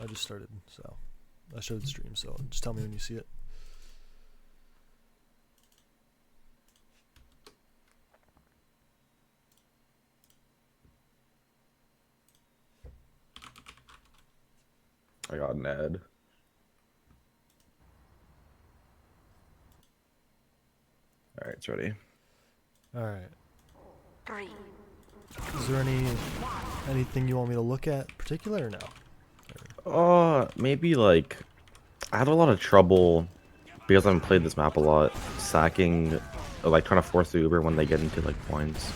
I just started, so I showed the stream. So just tell me when you see it. I got an ad. All right, it's ready. All right. Is there anything you want me to look at particular or no? Maybe like I had a lot of trouble because I haven't played this map a lot, sacking, or, like trying to force the Uber when they get into like points.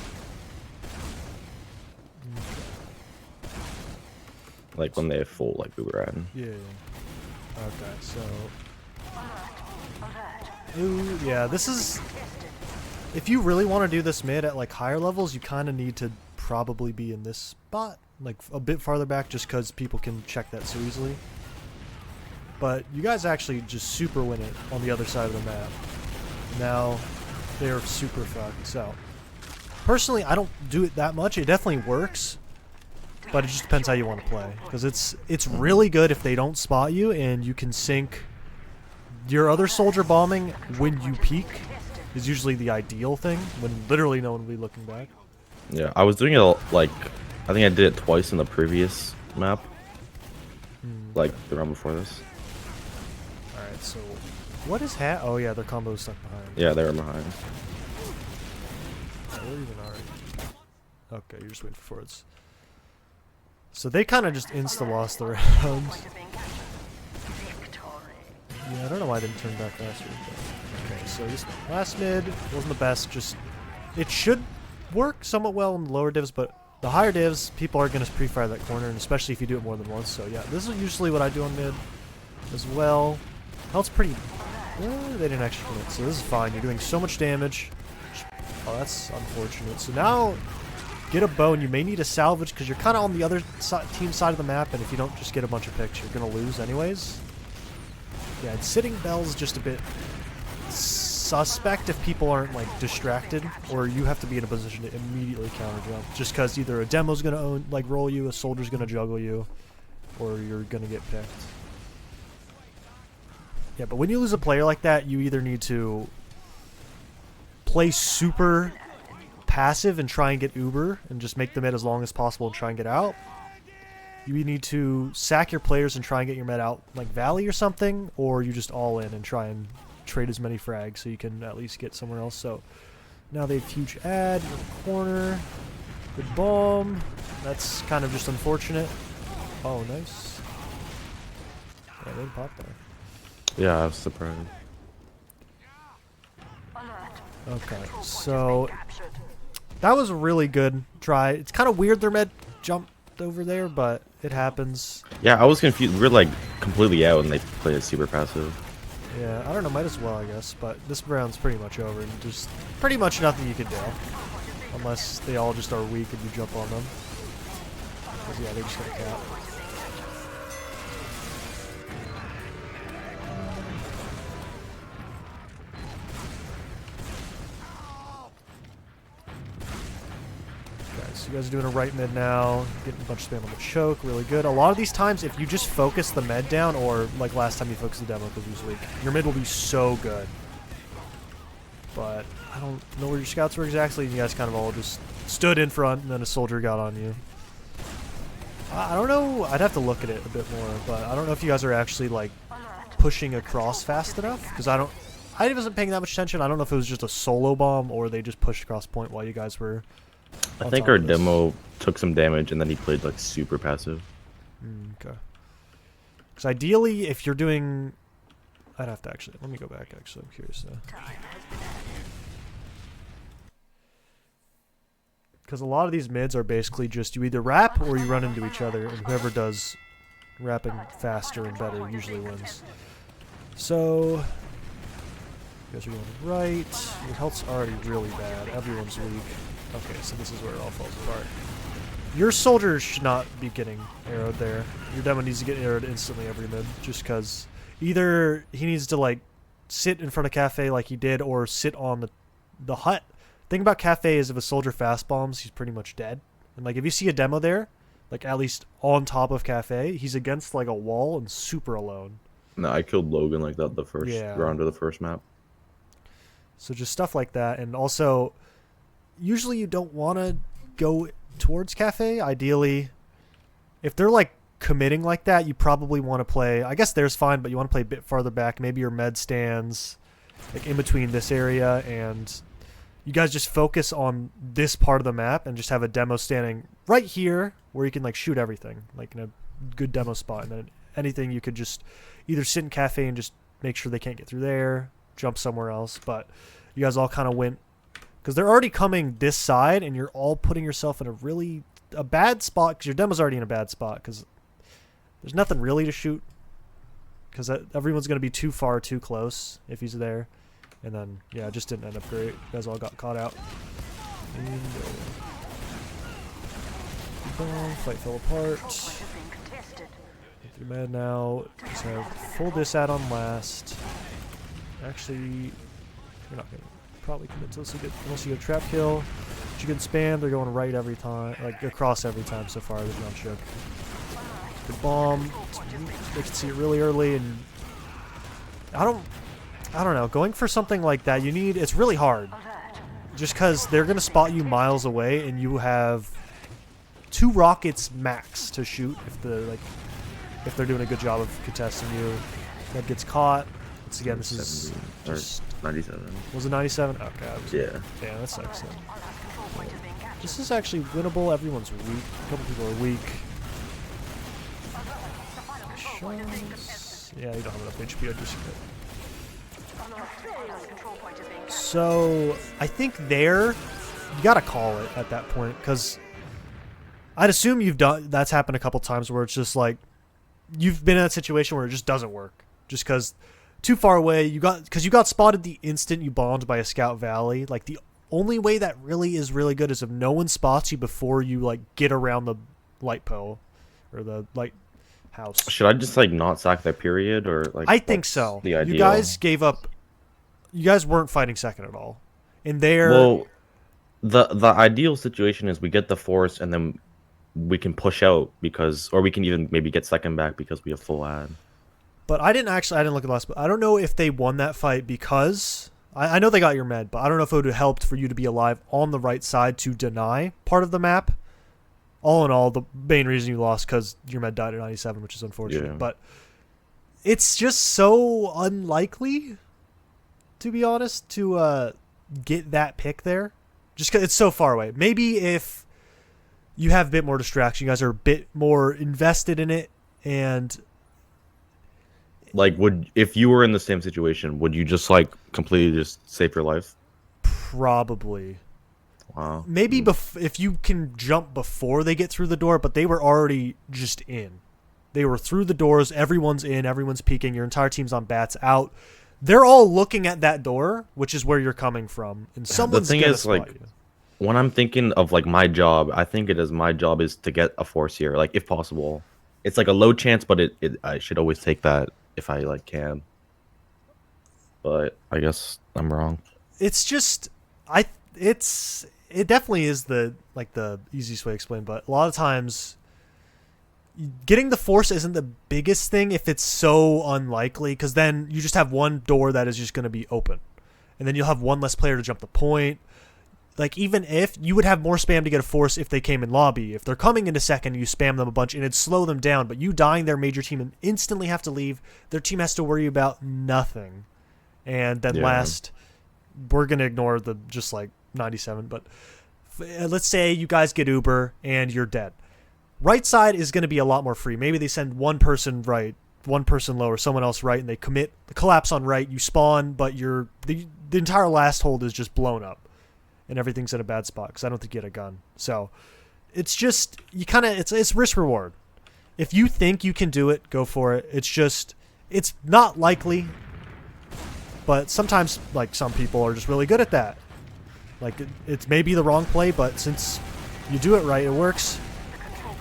Like when they have full like Uber ad. Yeah. Okay, so. Ooh, yeah, this is. If you really want to do this mid at like higher levels, you kind of need to probably be in this spot, like a bit farther back, just because people can check that so easily. But you guys actually just super win it on the other side of the map. Now they're super fucked. So personally, I don't do it that much. It definitely works, but it just depends how you want to play. Because it's really good if they don't spot you and you can sync your other soldier bombing when you peek. Is usually the ideal thing when literally no one will be looking back. Yeah, I was doing it like I think I did it twice in the previous map, like the round before this. All right, so what is Oh yeah, their combo is stuck behind. Yeah, they were behind. Where even are you? Okay, you're just waiting for forwards. So they kind of just insta lost the round. Yeah, I don't know why I didn't turn back faster. Okay, so this last mid wasn't the best. Just it should work somewhat well in the lower divs, but the higher divs, people are going to pre-fire that corner, and especially if you do it more than once. So yeah, this is usually what I do on mid as well. Health's pretty. They didn't actually commit, so this is fine. You're doing so much damage. Oh, that's unfortunate. So now get a bow, and you may need a salvage because you're kind of on the other team side of the map, and if you don't just get a bunch of picks, you're going to lose anyways. Yeah, and sitting Bell's just a bit suspect if people aren't like distracted, or you have to be in a position to immediately counter jump. Just because either a demo's gonna roll you, a soldier's gonna juggle you, or you're gonna get picked. Yeah, but when you lose a player like that, you either need to play super passive and try and get Uber and just make the mid as long as possible and try and get out. You need to sack your players and try and get your med out like Valley or something, or you just all in and try and trade as many frags so you can at least get somewhere else. So now they have huge ad in the corner. Good bomb. That's kind of just unfortunate. Oh, nice. Yeah, they didn't pop there. Yeah, I was surprised. Okay, so that was a really good try. It's kind of weird their med jumped over there, but it happens. Yeah, I was confused. We were like completely out and they played it super passive. Yeah, I don't know, might as well, I guess, but this round's pretty much over, and just pretty much nothing you can do. Unless they all just are weak and you jump on them. Because, yeah, they just got a cap. Okay, so you guys are doing a right mid now, getting a bunch of spam on the choke, really good. A lot of these times, if you just focus the med down, or like last time you focused the demo because he was weak, your mid will be so good. But I don't know where your scouts were exactly, and you guys kind of all just stood in front, and then a soldier got on you. I don't know, I'd have to look at it a bit more, but I don't know if you guys are actually like pushing across fast enough, because I wasn't paying that much attention. I don't know if it was just a solo bomb, or they just pushed across point while you guys were I think our demo took some damage and then he played like super passive. Okay. Because ideally, if you're doing... I'd have to actually... Let me go back, actually. I'm curious. Because a lot of these mids are basically just you either wrap or you run into each other, and whoever does wrapping faster and better usually wins. So... You guys are going right. Your health's already really bad. Everyone's weak. Okay, so this is where it all falls apart. Your soldier should not be getting arrowed there. Your demo needs to get arrowed instantly every mid, just because either he needs to like sit in front of Cafe like he did, or sit on the hut. Thing about Cafe is if a soldier fast bombs, he's pretty much dead. And like if you see a demo there, like at least on top of Cafe. He's against like a wall and super alone. No, I killed Logan like that the first round of the first map. So just stuff like that. And also, usually you don't want to go towards Cafe. Ideally, if they're like committing like that, you probably want to play, I guess there's fine, but you want to play a bit farther back. Maybe your med stands like in between this area, and you guys just focus on this part of the map and just have a demo standing right here where you can like shoot everything, like in a good demo spot. And then anything you could just either sit in Cafe and just make sure they can't get through there, jump somewhere else. But you guys all kind of went, because they're already coming this side, and you're all putting yourself in a bad spot, because your demo's already in a bad spot, because there's nothing really to shoot, because everyone's going to be too far, too close if he's there. And then, yeah, it just didn't end up great. You guys all got caught out. And, fight fell apart. You're mad now. Just have full disad on last. Actually, you're not going to probably commit unless you get a trap kill. But you can spam. They're going right every time, like across every time so far. There's no shook. Good bomb. They can see it really early, and I don't know. Going for something like that, it's really hard. Just because they're going to spot you miles away, and you have 2 rockets max to shoot if they're doing a good job of contesting you. That gets caught. Once again, this is just 97. Was it 97? Okay. Yeah, that sucks then. This is actually winnable. Everyone's weak. A couple people are weak. Yeah, you don't have enough HP. I just So I think you gotta call it at that point, because I'd assume that's happened a couple times where it's just like you've been in that situation where it just doesn't work, just because too far away. Because you got spotted the instant you bombed by a scout valley. Like the only way that really is really good is if no one spots you before you like get around the light pole or the light house. Should I just like not sack that period, or like? I think so. The ideal? You guys gave up. You guys weren't fighting second at all. And well, the ideal situation is we get the force and then we can push out, or we can even maybe get second back because we have full ad. But I didn't look at the last, but I don't know if they won that fight because I know they got your med, but I don't know if it would have helped for you to be alive on the right side to deny part of the map. All in all, the main reason you lost because your med died at 97, which is unfortunate. Yeah. But it's just so unlikely, to be honest, to get that pick there. Just because it's so far away. Maybe if you have a bit more distraction, you guys are a bit more invested in it, and like, if you were in the same situation, would you just like completely just save your life? Probably. Wow. Maybe if you can jump before they get through the door, but they were already just in. They were through the doors. Everyone's in. Everyone's peeking. Your entire team's on bats out. They're all looking at that door, which is where you're coming from, and someone's gonna spot you. When I'm thinking of like my job, I think my job is to get a force here, like if possible. It's like a low chance, but I should always take that if I like can. But I guess I'm wrong. It's just it definitely is the easiest way to explain, but a lot of times getting the force isn't the biggest thing if it's so unlikely, because then you just have one door that is just going to be open, and then you'll have one less player to jump the point. Like, even if you would have more spam to get a force if they came in lobby. If they're coming into second, you spam them a bunch and it'd slow them down. But you dying their major team and instantly have to leave, their team has to worry about nothing. And then last, we're going to ignore the just like 97. But let's say you guys get Uber and you're dead. Right side is going to be a lot more free. Maybe they send one person right, one person lower, someone else right, and they collapse on right. You spawn, but the entire last hold is just blown up. And everything's in a bad spot because I don't think you had a gun. So it's just, it's risk reward. If you think you can do it, go for it. It's not likely, but sometimes like some people are just really good at that. Like it's maybe the wrong play, but since you do it right, it works.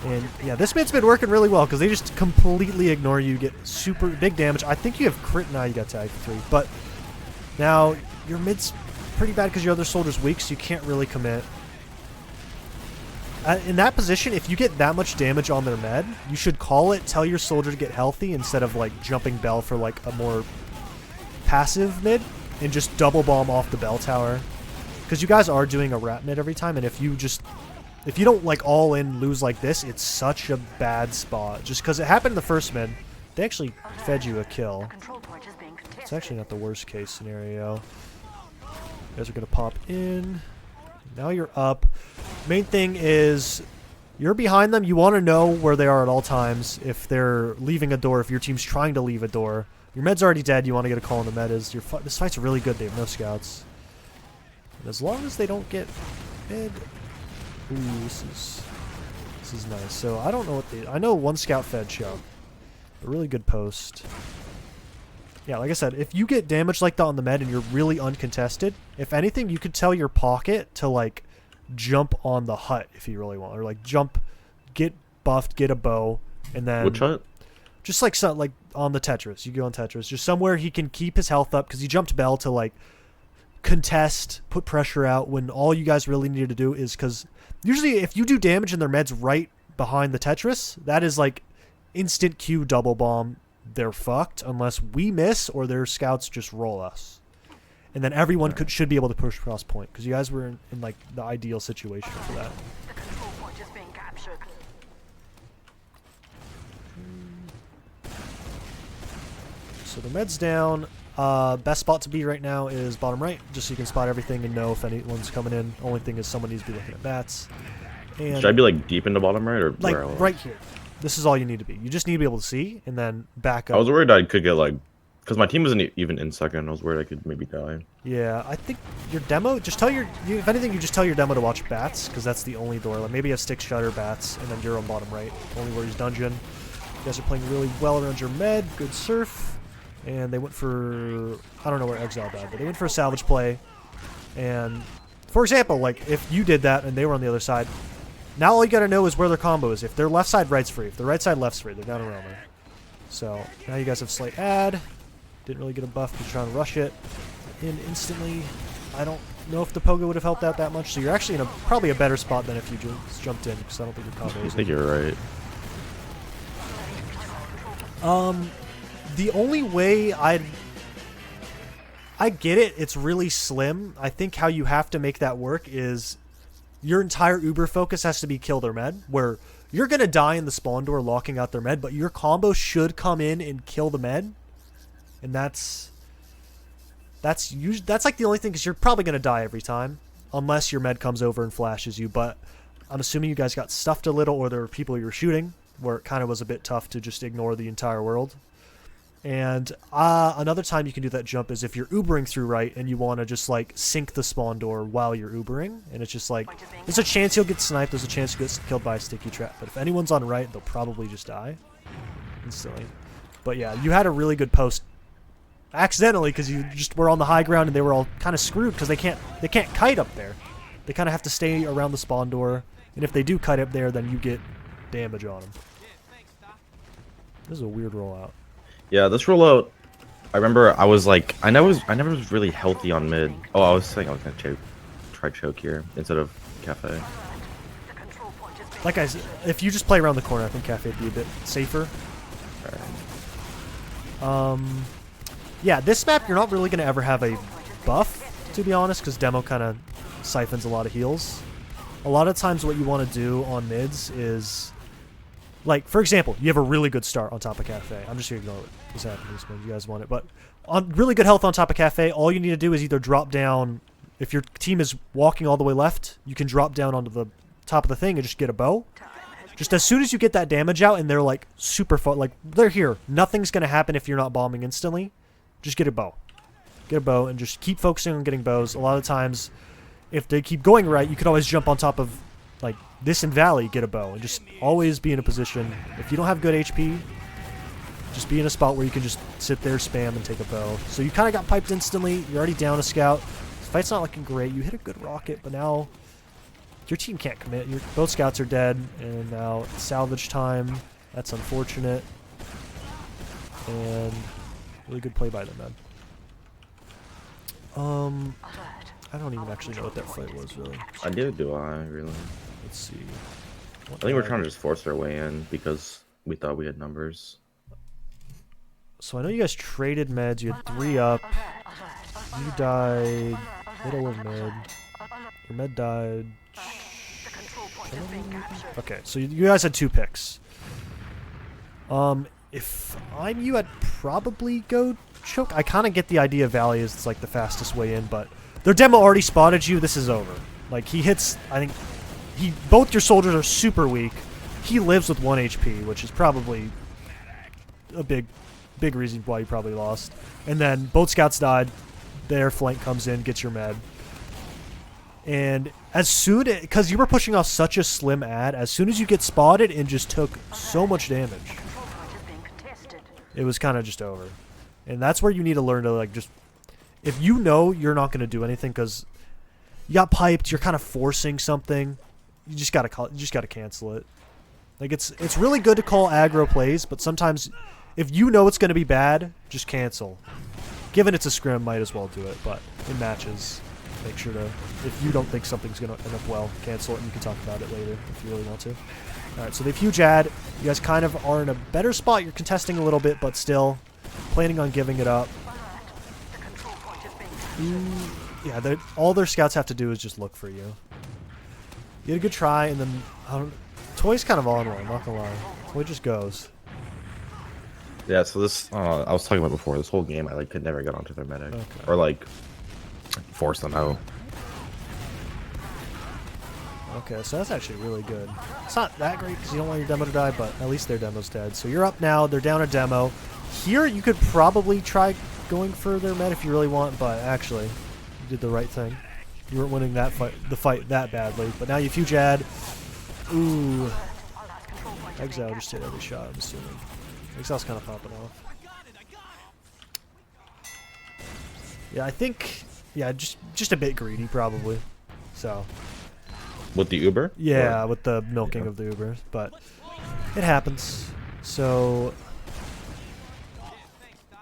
And yeah, this mid's been working really well because they just completely ignore you, get super big damage. I think you have crit now, you got tagged for 3, but now your mid's pretty bad because your other soldier's weak, so you can't really commit. In that position, if you get that much damage on their med, you should call it, tell your soldier to get healthy instead of like jumping bell for like a more passive mid, and just double bomb off the bell tower. Because you guys are doing a rat mid every time, and if you don't like all in lose like this, it's such a bad spot. Just because it happened in the first mid, they actually fed you a kill. It's actually not the worst case scenario. You guys are gonna pop in. Now you're up. Main thing is you're behind them. You want to know where they are at all times. If they're leaving a door, if your team's trying to leave a door. Your med's already dead. You want to get a call on the med. This fight's really good. They have no scouts. And as long as they don't get mid. Ooh, this is nice. So I don't know what I know one scout fed show. A really good post. Yeah, like I said, if you get damage like that on the med and you're really uncontested, if anything, you could tell your pocket to, like, jump on the hut if you really want. Or, like, jump, get buffed, get a bow, and then... Which hut? Just, like, on the Tetris. You go on Tetris. Just somewhere he can keep his health up, because he jumped Bell to, like, contest, put pressure out, when all you guys really need to do is... Because usually if you do damage and their med's right behind the Tetris, that is, like, instant Q double bomb. They're fucked unless we miss or their scouts just roll us. And then everyone should be able to push across point because you guys were in like the ideal situation for that. The control point is being captured. So the med's down. Best spot to be right now is bottom right, just so you can spot everything and know if anyone's coming in. Only thing is someone needs to be looking at bats. And should I be like deep into bottom right or like where right here? This is all you need to be. You just need to be able to see and then back up. I was worried I could get like, because my team wasn't even in second. I was worried I could maybe die. Yeah, I think your demo, just tell if anything, you just tell your demo to watch bats, because that's the only door. Like maybe a stick shutter bats, and then you're on bottom right, only where he's dungeon. You guys are playing really well around your med, good surf, and they went for, I don't know where Exile died, but they went for a salvage play. And, for example, like if you did that and they were on the other side, now all you gotta know is where their combo is. If their left side, right's free. If their right side, left's free. They're down around there. So, now you guys have slight add. Didn't really get a buff because you're trying to rush it in instantly. I don't know if the pogo would have helped out that much, so you're actually in probably a better spot than if you just jumped in, because I don't think your combo is. I think you're right. The only way I get it, it's really slim. I think how you have to make that work is your entire Uber focus has to be kill their med, where you're going to die in the spawn door locking out their med, but your combo should come in and kill the med. And that's like the only thing, because you're probably going to die every time, unless your med comes over and flashes you. But I'm assuming you guys got stuffed a little, or there were people you were shooting, where it kind of was a bit tough to just ignore the entire world. And another time you can do that jump is if you're Ubering through right and you want to just like sink the spawn door while you're Ubering, and it's just like there's a chance you'll get sniped, there's a chance you'll get killed by a sticky trap, but if anyone's on right, they'll probably just die instantly. But yeah, you had a really good post accidentally because you just were on the high ground and they were all kind of screwed because they can't kite up there. They kind of have to stay around the spawn door, and if they do kite up there, then you get damage on them. This is a weird rollout. Yeah, this rollout, I remember I was like, I never was really healthy on mid. Oh, I was saying I was gonna try choke here instead of cafe. Like I said, if you just play around the corner, I think cafe would be a bit safer. Alright. Yeah, this map you're not really gonna ever have a buff, to be honest, because demo kind of siphons a lot of heals. A lot of times, what you want to do on mids is, like, for example, you have a really good start on top of cafe. I'm just gonna ignore what's happening this mid. You guys want it, but on really good health on top of cafe, all you need to do is either drop down. If your team is walking all the way left, you can drop down onto the top of the thing and just get a bow. Just as soon as you get that damage out and they're like super far, like they're here, nothing's gonna happen if you're not bombing instantly. Just get a bow. Get a bow and just keep focusing on getting bows. A lot of times, if they keep going right, you could always jump on top of, like, this in Valley, get a bow, and just always be in a position. If you don't have good HP, just be in a spot where you can just sit there, spam, and take a bow. So you kind of got piped instantly. You're already down a scout. This fight's not looking great. You hit a good rocket, but now your team can't commit. Both scouts are dead, and now it's salvage time. That's unfortunate. And really good play by them, man. I don't even actually know what that fight was, really. I do I really? Let's see. I think we're trying to just force our way in because we thought we had numbers. So I know you guys traded meds. You had 3 up. You died middle of mid. Your med died. The control point is being captured. Okay, so you guys had 2 picks. If I'm you, I'd probably go choke. I kind of get the idea Valley is like the fastest way in, but their demo already spotted you. This is over. Like he hits, I think, both your soldiers are super weak. He lives with 1 HP, which is probably a big reason why you probably lost. And then both scouts died. Their flank comes in, gets your med. And as soon as, because you were pushing off such a slim ad, as soon as you get spotted and just took so much damage, Control point is being contested. it was kind of just over. And that's where you need to learn to like just, if you know you're not going to do anything because you got piped, you're kind of forcing something, you just gotta cancel it. Like it's really good to call aggro plays, but sometimes if you know it's going to be bad, just cancel. Given it's a scrim, might as well do it. But in matches, make sure to, if you don't think something's going to end up well, cancel it, and you can talk about it later if you really want to. Alright, so they've huge ad. You guys kind of are in a better spot. You're contesting a little bit, but still planning on giving it up. The control point is being captured. Yeah, all their scouts have to do is just look for you. You had a good try, and then Toy's kind of on one, not gonna lie. Toy just goes. Yeah, so this I was talking about before. This whole game, I like could never get onto their medic or like force them out. Okay, so that's actually really good. It's not that great because you don't want your demo to die, but at least their demo's dead. So you're up now. They're down a demo. Here, you could probably try going for their med if you really want, but actually, you did the right thing. You weren't winning the fight that badly, but now you huge ad. Ooh. Exile just hit every shot, I'm assuming. Exile's kind of popping off. Yeah, I think, yeah, just a bit greedy probably. So. With the Uber? Yeah, Or? with the milking of the Uber, but it happens. So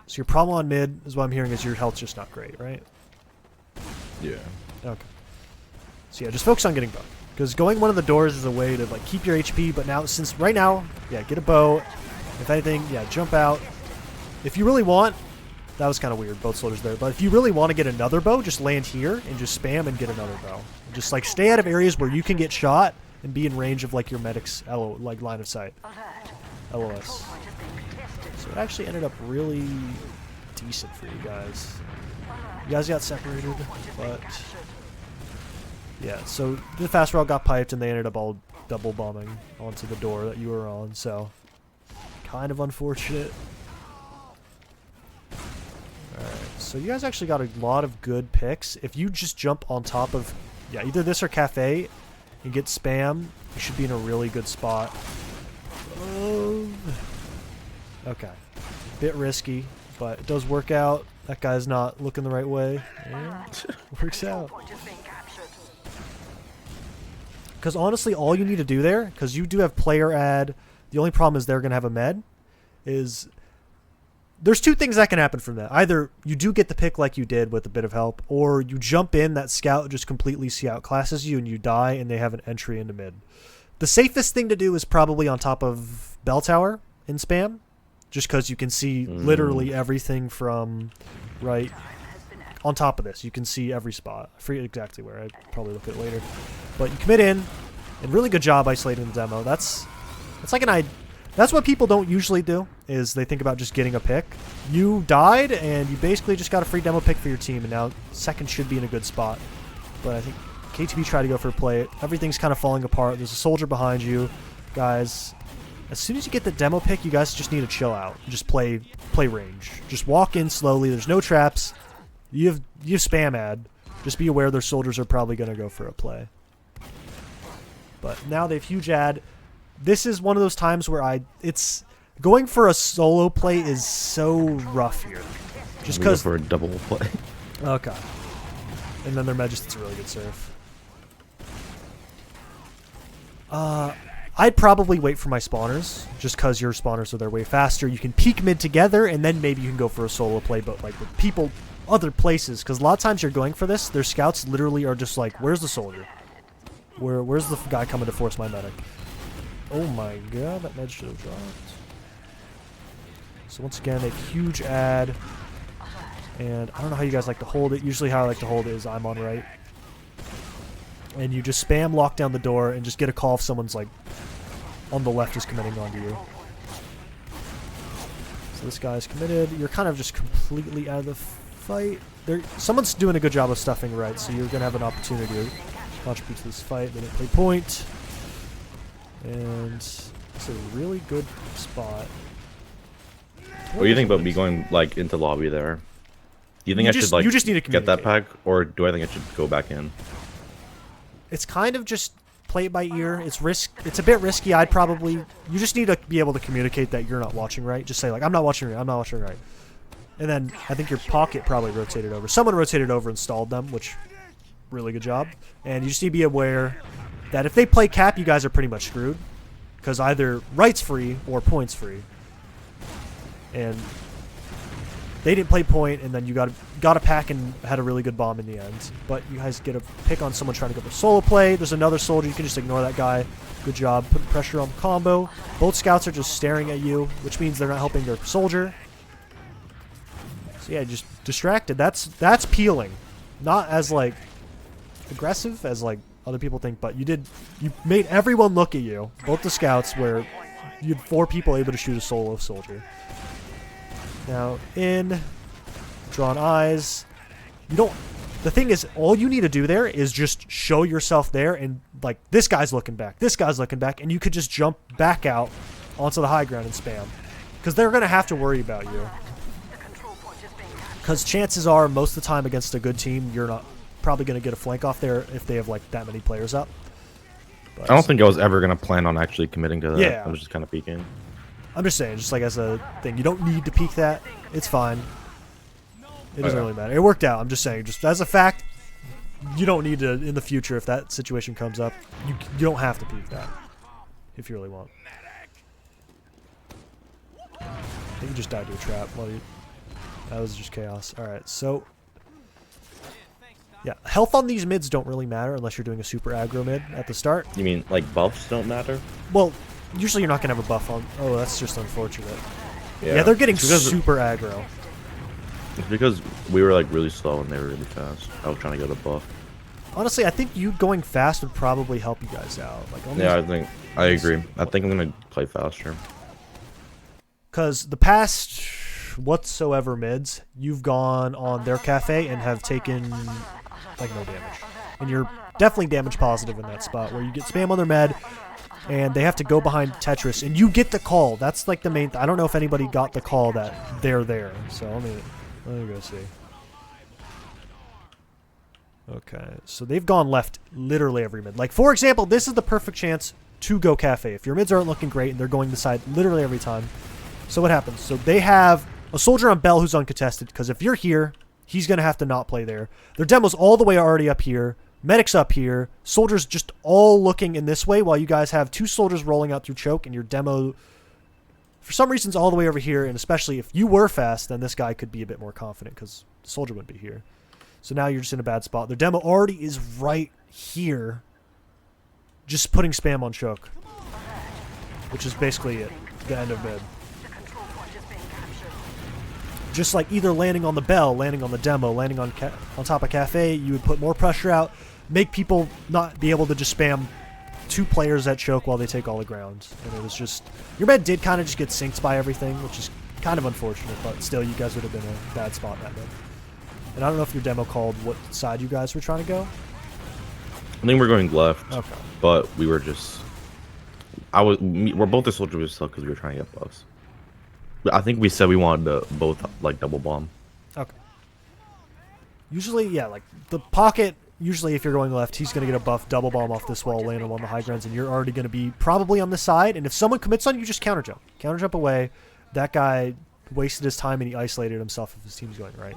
your problem on mid is what I'm hearing is your health's just not great, right? Yeah. Okay. So yeah, just focus on getting bow. Because going one of the doors is a way to like keep your HP, but now since right now, yeah, get a bow. If anything, yeah, jump out. If you really want, that was kind of weird, both soldiers there, but if you really want to get another bow, just land here and just spam and get another bow. Just like stay out of areas where you can get shot and be in range of like your medic's like line of sight. LOS. So it actually ended up really decent for you guys. You guys got separated, but yeah, so the fast route got piped and they ended up all double bombing onto the door that you were on, so kind of unfortunate. Alright, so you guys actually got a lot of good picks. If you just jump on top of, yeah, either this or Cafe and get spam, you should be in a really good spot. Okay. Bit risky, but it does work out. That guy's not looking the right way. Yeah, works out. Because honestly, all you need to do there, because you do have player ad, the only problem is they're going to have a med, is there's 2 things that can happen from that. Either you do get the pick like you did with a bit of help, or you jump in, that scout just completely outclasses you and you die and they have an entry into mid. The safest thing to do is probably on top of Bell Tower in spam, just because you can see literally everything from right on top of this. You can see every spot. I forget exactly where. I'd probably look at it later. But you commit in, and really good job isolating the demo. That's like that's what people don't usually do, is they think about just getting a pick. You died, and you basically just got a free demo pick for your team, and now second should be in a good spot. But I think KTB tried to go for a play. Everything's kind of falling apart. There's a soldier behind you. Guys, as soon as you get the demo pick, you guys just need to chill out. Just play range. Just walk in slowly. There's no traps. You have spam ad. Just be aware their soldiers are probably going to go for a play. But now they have huge ad. This is one of those times where it's going for a solo play is so rough here. Just because for a double play. Okay. And then their Magist's a really good serve. I'd probably wait for my spawners, just because your spawners are there way faster. You can peek mid together, and then maybe you can go for a solo play, but like with people other places, because a lot of times you're going for this, their scouts literally are just like, where's the soldier? Where's the guy coming to force my medic? Oh my god, that med should have dropped. So once again, a huge ad. And I don't know how you guys like to hold it. Usually how I like to hold it is I'm on right. And you just spam lock down the door and just get a call if someone's like on the left is committing onto you. So this guy's committed. You're kind of just completely out of the fight. Someone's doing a good job of stuffing right, so you're going to have an opportunity to contribute to this fight. They didn't play point. And it's a really good spot. What do you think about me going like into lobby there? Do you think I should like you just need to get that communicate. pack, or do I think I should go back in? It's kind of just play it by ear. It's a bit risky. You just need to be able to communicate that you're not watching right. Just say like, I'm not watching right, I'm not watching right. And then I think your pocket probably rotated over. Someone rotated over and stalled them, which really good job. And you just need to be aware that if they play cap, you guys are pretty much screwed. Because either right's free or point's free. And they didn't play point, and then you got a pack and had a really good bomb in the end. But you guys get a pick on someone trying to go for solo play. There's another soldier. You can just ignore that guy. Good job putting pressure on the combo. Both scouts are just staring at you, which means they're not helping their soldier. So yeah, just distracted. That's peeling. Not as like aggressive as like other people think, but you made everyone look at you. Both the scouts where you had 4 people able to shoot a solo soldier. Now, drawn eyes. The thing is, all you need to do there is just show yourself there and, like, this guy's looking back, and you could just jump back out onto the high ground and spam. Because they're going to have to worry about you. Because chances are, most of the time against a good team, you're not probably going to get a flank off there if they have, like, that many players up. But I don't think I was ever gonna plan on actually committing to that. Yeah. I was just kind of peeking. I'm just saying, just like as a thing, you don't need to peek that. It's fine. It doesn't really matter. It worked out. I'm just saying, just as a fact, you don't need to, in the future, if that situation comes up, you don't have to peek that. If you really want. I think you just died to a trap. That was just chaos. Alright, so... yeah, health on these mids don't really matter unless you're doing a super aggro mid at the start. You mean like buffs don't matter? Well, usually you're not going to have a buff on... oh, that's just unfortunate. Yeah, they're getting super aggro. It's because we were like really slow and they were really fast. I was trying to get a buff. Honestly, I think you going fast would probably help you guys out. Like, yeah, I agree. I think I'm gonna play faster. Because the past whatsoever mids, you've gone on their cafe and have taken like no damage, and you're definitely damage positive in that spot where you get spam on their med, and they have to go behind Tetris, and you get the call. That's like the main. I don't know if anybody got the call that they're there. So let me go see. Okay, so they've gone left literally every mid. Like, for example, this is the perfect chance to go cafe. If your mids aren't looking great and they're going the side literally every time. So what happens? So they have a soldier on Bell who's uncontested, because if you're here, he's going to have to not play there. Their demo's all the way already up here. Medic's up here. Soldiers just all looking in this way while you guys have 2 soldiers rolling out through choke, and your demo, for some reason, is all the way over here. And especially if you were fast, then this guy could be a bit more confident because the soldier wouldn't be here. So now you're just in a bad spot. Their demo already is right here, just putting spam on choke, which is basically it, the end of mid. Just like either landing on the Bell, landing on the demo, landing on top of cafe, you would put more pressure out, make people not be able to just spam 2 players at choke while they take all the ground. And it was just, your med did kind of just get synced by everything, which is kind of unfortunate, but still you guys would have been in a bad spot in that mid. And I don't know if your demo called what side you guys were trying to go. I think we're going left. Okay. But we were just... we're both the soldiers were stuck because we were trying to get buffs. But I think we said we wanted to both, like, double bomb. Okay. Usually, yeah, like, the pocket, usually if you're going left, he's going to get a buff, double bomb off this wall, land him on the high grounds, and you're already going to be probably on the side. And if someone commits on you, just counter jump. Counter jump away. That guy wasted his time and he isolated himself if his team's going right.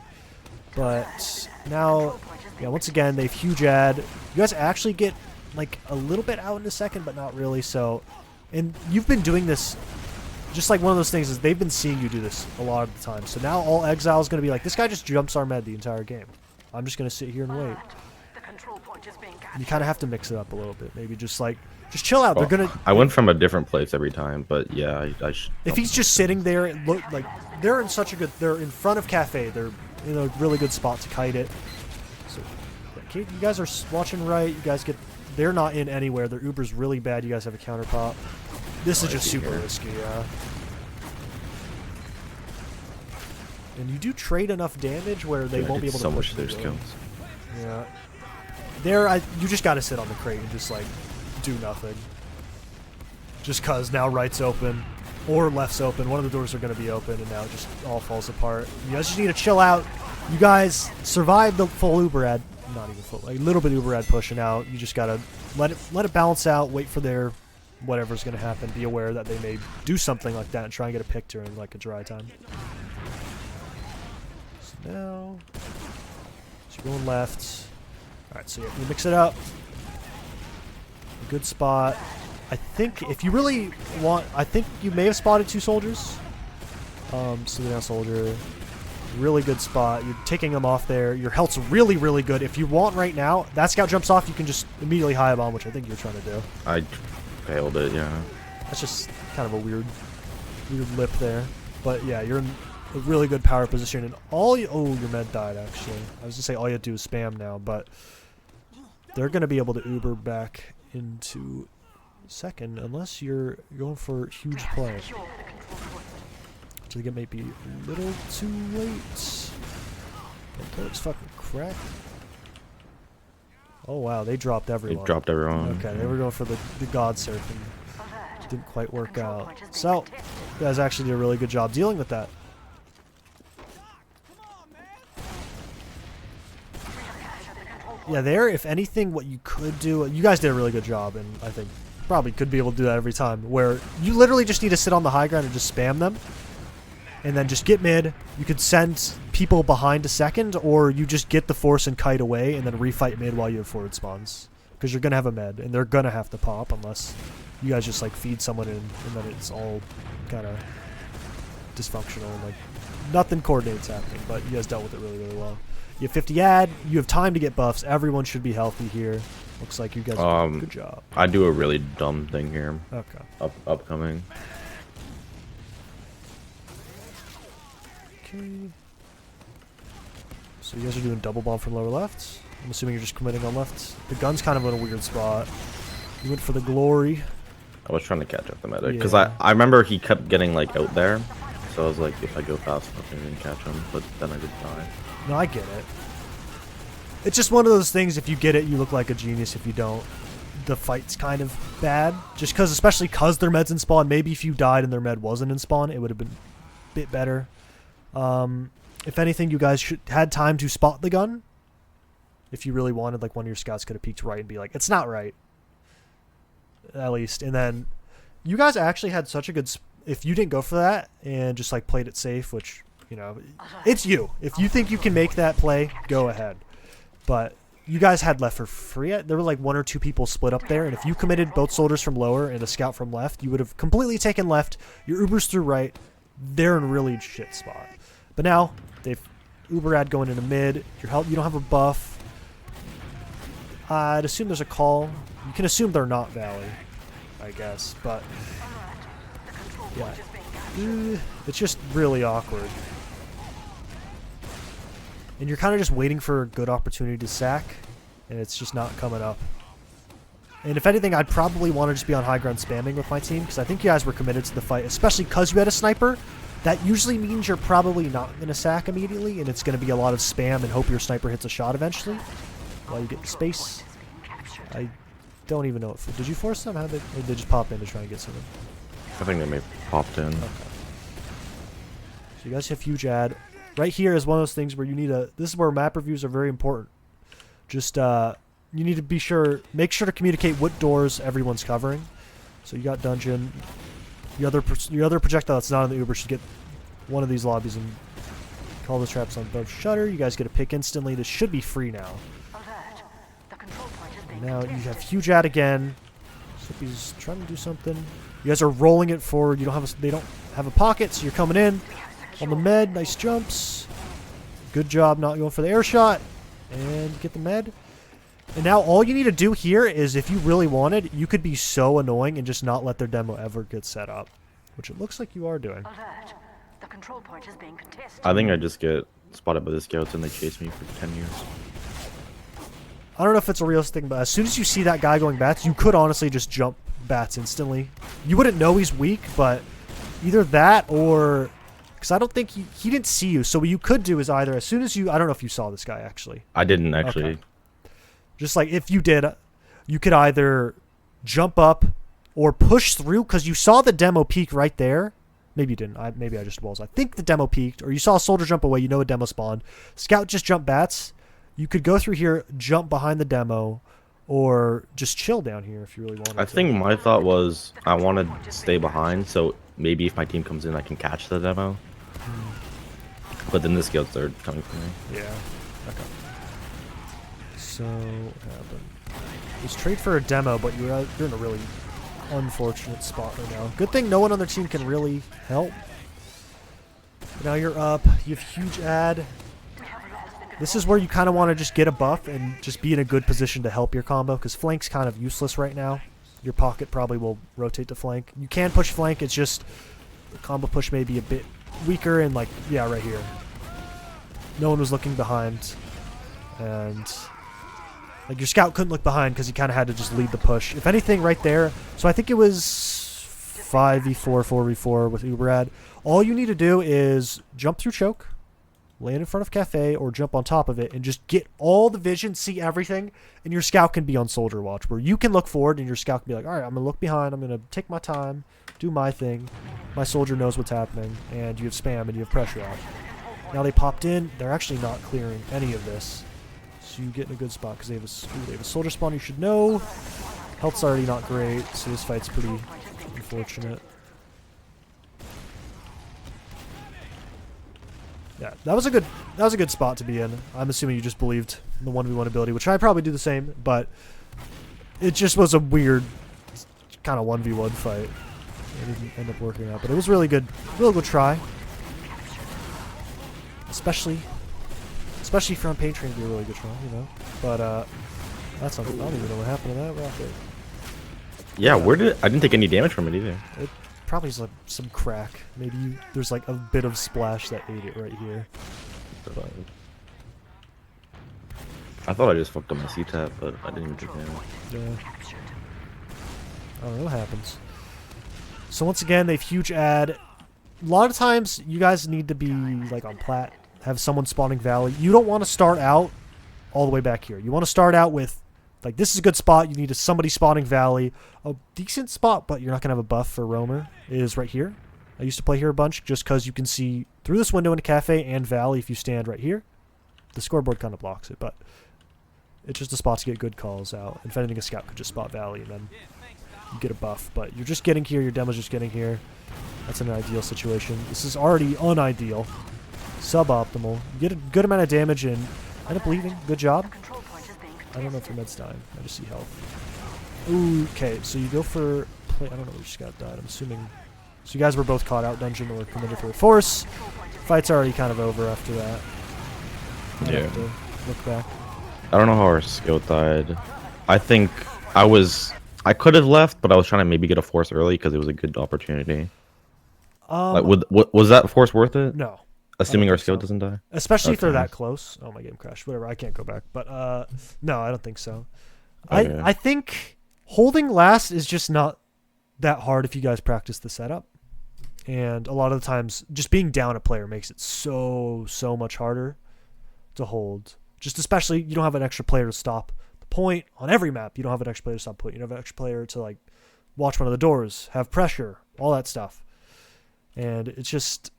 But now, yeah, once again, they've huge ad. You guys actually get, like, a little bit out in a second, but not really. So, and you've been doing this, just like one of those things is they've been seeing you do this a lot of the time. So now all Exile is going to be like, this guy just jumps our med the entire game. I'm just going to sit here and wait. point is being You captured. kind of have to mix it up a little bit. Maybe just chill out. They're gonna. I went from a different place every time, but yeah, If he's just sitting there, it look like they're in such a good. They're in front of Cafe. They're in a really good spot to kite it. So, you guys are watching right. You guys get. They're not in anywhere. Their Uber's really bad. You guys have a counter pop. This is just super risky, yeah. And you do trade enough damage where they won't be able to so push much their through. skills. Yeah. There, you just gotta sit on the crate and just do nothing. Just cause now right's open or left's open. One of the doors are gonna be open, and now it just all falls apart. You guys just need to chill out. You guys survived the full Uber ad, not even full, a little bit Uber ad pushing out. You just gotta let it balance out. Wait for their whatever's gonna happen. Be aware that they may do something like that and try and get a pick during a dry time. So now, so you're going left. Alright, so yeah, you mix it up. A good spot. I think if you really want, I think you may have spotted 2 soldiers. So now soldier. Really good spot. You're taking them off there. Your health's really, really good. If you want right now, that scout jumps off, you can just immediately high bomb, which I think you're trying to do. I failed it, yeah. That's just kind of a weird lip there. But yeah, you're in a really good power position, and oh, your med died actually. I was gonna say all you have to do is spam now, but they're gonna be able to Uber back into second unless you're going for huge play. Secure the control point. I think it might be a little too late. But it's fucking cracked. Oh wow, they dropped everyone. They dropped everyone. Okay, they were going for the god surfing. Alert. Didn't quite work Control out. point has been So, contested. you guys actually did a really good job dealing with that. Yeah, there, if anything, what you could do, you guys did a really good job, and I think probably could be able to do that every time, where you literally just need to sit on the high ground and just spam them, and then just get mid. You could send people behind a second, or you just get the force and kite away, and then refight mid while you have forward spawns. Because you're going to have a med, and they're going to have to pop, unless you guys just feed someone in, and then it's all kind of dysfunctional, and nothing coordinates happening, but you guys dealt with it really, really well. You have 50 ad, you have time to get buffs, everyone should be healthy here. Looks like you guys are doing a good job. I do a really dumb thing here. Okay. Upcoming. Okay. So you guys are doing double bomb from lower left. I'm assuming you're just committing on left. The gun's kind of in a weird spot. You went for the glory. I was trying to catch up the medic because Yeah. I remember he kept getting out there, so I was like, if I go fast enough, I can catch him. But then I did die. No, I get it. It's just one of those things, if you get it, you look like a genius. If you don't, the fight's kind of bad. Just because, especially because their med's in spawn. Maybe if you died and their med wasn't in spawn, it would have been a bit better. If anything, you guys had time to spot the gun. If you really wanted, one of your scouts could have peeked right and be like, it's not right. At least. And then you guys actually had such a good... If you didn't go for that and just played it safe, which... it's you. If you think you can make that play, go ahead. But you guys had left for free. There were 1 or 2 people split up there, and if you committed both soldiers from lower and a scout from left, you would have completely taken left. Your Ubers through right. They're in a really shit spot. But now they've Uber ad going into mid. Your help. You don't have a buff. I'd assume there's a call. You can assume they're not Valley, I guess. But yeah, it's just really awkward. And you're kind of just waiting for a good opportunity to sack, and it's just not coming up. And if anything, I'd probably want to just be on high ground spamming with my team, because I think you guys were committed to the fight, especially because you had a sniper. That usually means you're probably not going to sack immediately, and it's going to be a lot of spam and hope your sniper hits a shot eventually while you get the space. I don't even know if... Did you force them? Or did they just pop in to try and get something? I think they may have popped in. Okay. So you guys have huge ad. Right here is one of those things where you need a... This is where map reviews are very important. Just, you need to be sure... Make sure to communicate what doors everyone's covering. So you got dungeon. Your other projectile that's not on the Uber should get one of these lobbies and call the traps on both shutter. You guys get a pick instantly. This should be free now. Alert. The control point has been And now you contested. have huge ad again. So he's trying to do something. You guys are rolling it forward. You don't have they don't have a pocket, so you're coming in on the med. Nice jumps. Good job not going for the air shot and get the med. And now all you need to do here is, if you really wanted, you could be so annoying and just not let their demo ever get set up. Which it looks like you are doing. Alert. The control point is being contested. I think I just get spotted by the scouts and they chase me for 10 years. I don't know if it's a realistic thing, but as soon as you see that guy going bats, you could honestly just jump bats instantly. You wouldn't know he's weak, but either that or... Because I don't think he didn't see you. So what you could do is either, as soon as you... I don't know if you saw this guy, actually. I didn't actually. Okay. Just like if you did, you could either jump up or push through, because you saw the demo peak right there. Maybe you didn't. Maybe I just was. I think the demo peaked, or you saw a soldier jump away. You know a demo spawned. Scout just jump bats. You could go through here, jump behind the demo, or just chill down here if you really wanted to. I think my thought was I wanted to stay behind, so maybe if my team comes in, I can catch the demo. But then the scouts are coming for me. Yeah. Okay. So what happened? Just trade for a demo, but you're in a really unfortunate spot right now. Good thing no one on their team can really help. Now you're up. You have huge ad. This is where you kind of want to just get a buff and just be in a good position to help your combo, because flank's kind of useless right now. Your pocket probably will rotate to flank. You can push flank, it's just the combo push may be a bit weaker, and like, yeah, right here. No one was looking behind, and like your scout couldn't look behind because he kind of had to just lead the push. If anything, right there. So I think it was 5v4, 4v4 with Uberad. All you need to do is jump through choke, land in front of Cafe, or jump on top of it, and just get all the vision, see everything, and your scout can be on soldier watch, where you can look forward and your scout can be like, all right, I'm going to look behind, I'm going to take my time, do my thing, my soldier knows what's happening, and you have spam and you have pressure out. Now they popped in, they're actually not clearing any of this, so you get in a good spot, because they have a soldier spawn you should know. Health's already not great, so this fight's pretty unfortunate. Yeah, that was a good spot to be in. I'm assuming you just believed in the 1v1 ability, which I probably do the same, but it just was a weird kind of 1v1 fight. It didn't end up working out, but it was really good try. Especially if you're on paint train, it'd be a really good try, you know. But that's not, I don't even know what happened to that rocket. Yeah, I didn't take any damage from it either. It probably is like some crack. Maybe there's like a bit of splash that ate it right here. But I thought I just fucked up my C-tap, but I didn't even take damage. yeah. I don't know what happens. So once again, they've huge ad. A lot of times, you guys need to be like on plat, have someone spawning valley. You don't want to start out all the way back here. You want to start out with, like, this is a good spot. You need somebody spawning valley. A decent spot, but you're not going to have a buff for roamer, is right here. I used to play here a bunch just because you can see through this window into cafe and valley if you stand right here. The scoreboard kind of blocks it, but it's just a spot to get good calls out. If anything, a scout could just spot valley and then you get a buff. But you're just getting here. Your demo's just getting here. That's an ideal situation. This is already unideal. Suboptimal. You get a good amount of damage and end up leaving. Good job. I don't know if your med's dying. I just see health. Ooh, okay, so you go for play. I don't know which scout died. I'm assuming. So you guys were both caught out dungeon or committed for a force. Fight's already kind of over after that. I have to look back. I don't know how our scout died. I think I could have left, but I was trying to maybe get a force early because it was a good opportunity. Like, was that force worth it? No. Assuming our scout doesn't die? Especially if they're that close. Oh, my game crashed. Whatever, I can't go back. But, no, I don't think so. Okay. I think holding last is just not that hard if you guys practice the setup. And a lot of the times, just being down a player makes it so much harder to hold. Just especially, you don't have an extra player to stop the point. On every map, you don't have an extra player to stop the point. You don't have an extra player to, like, watch one of the doors, have pressure, all that stuff. And it's just...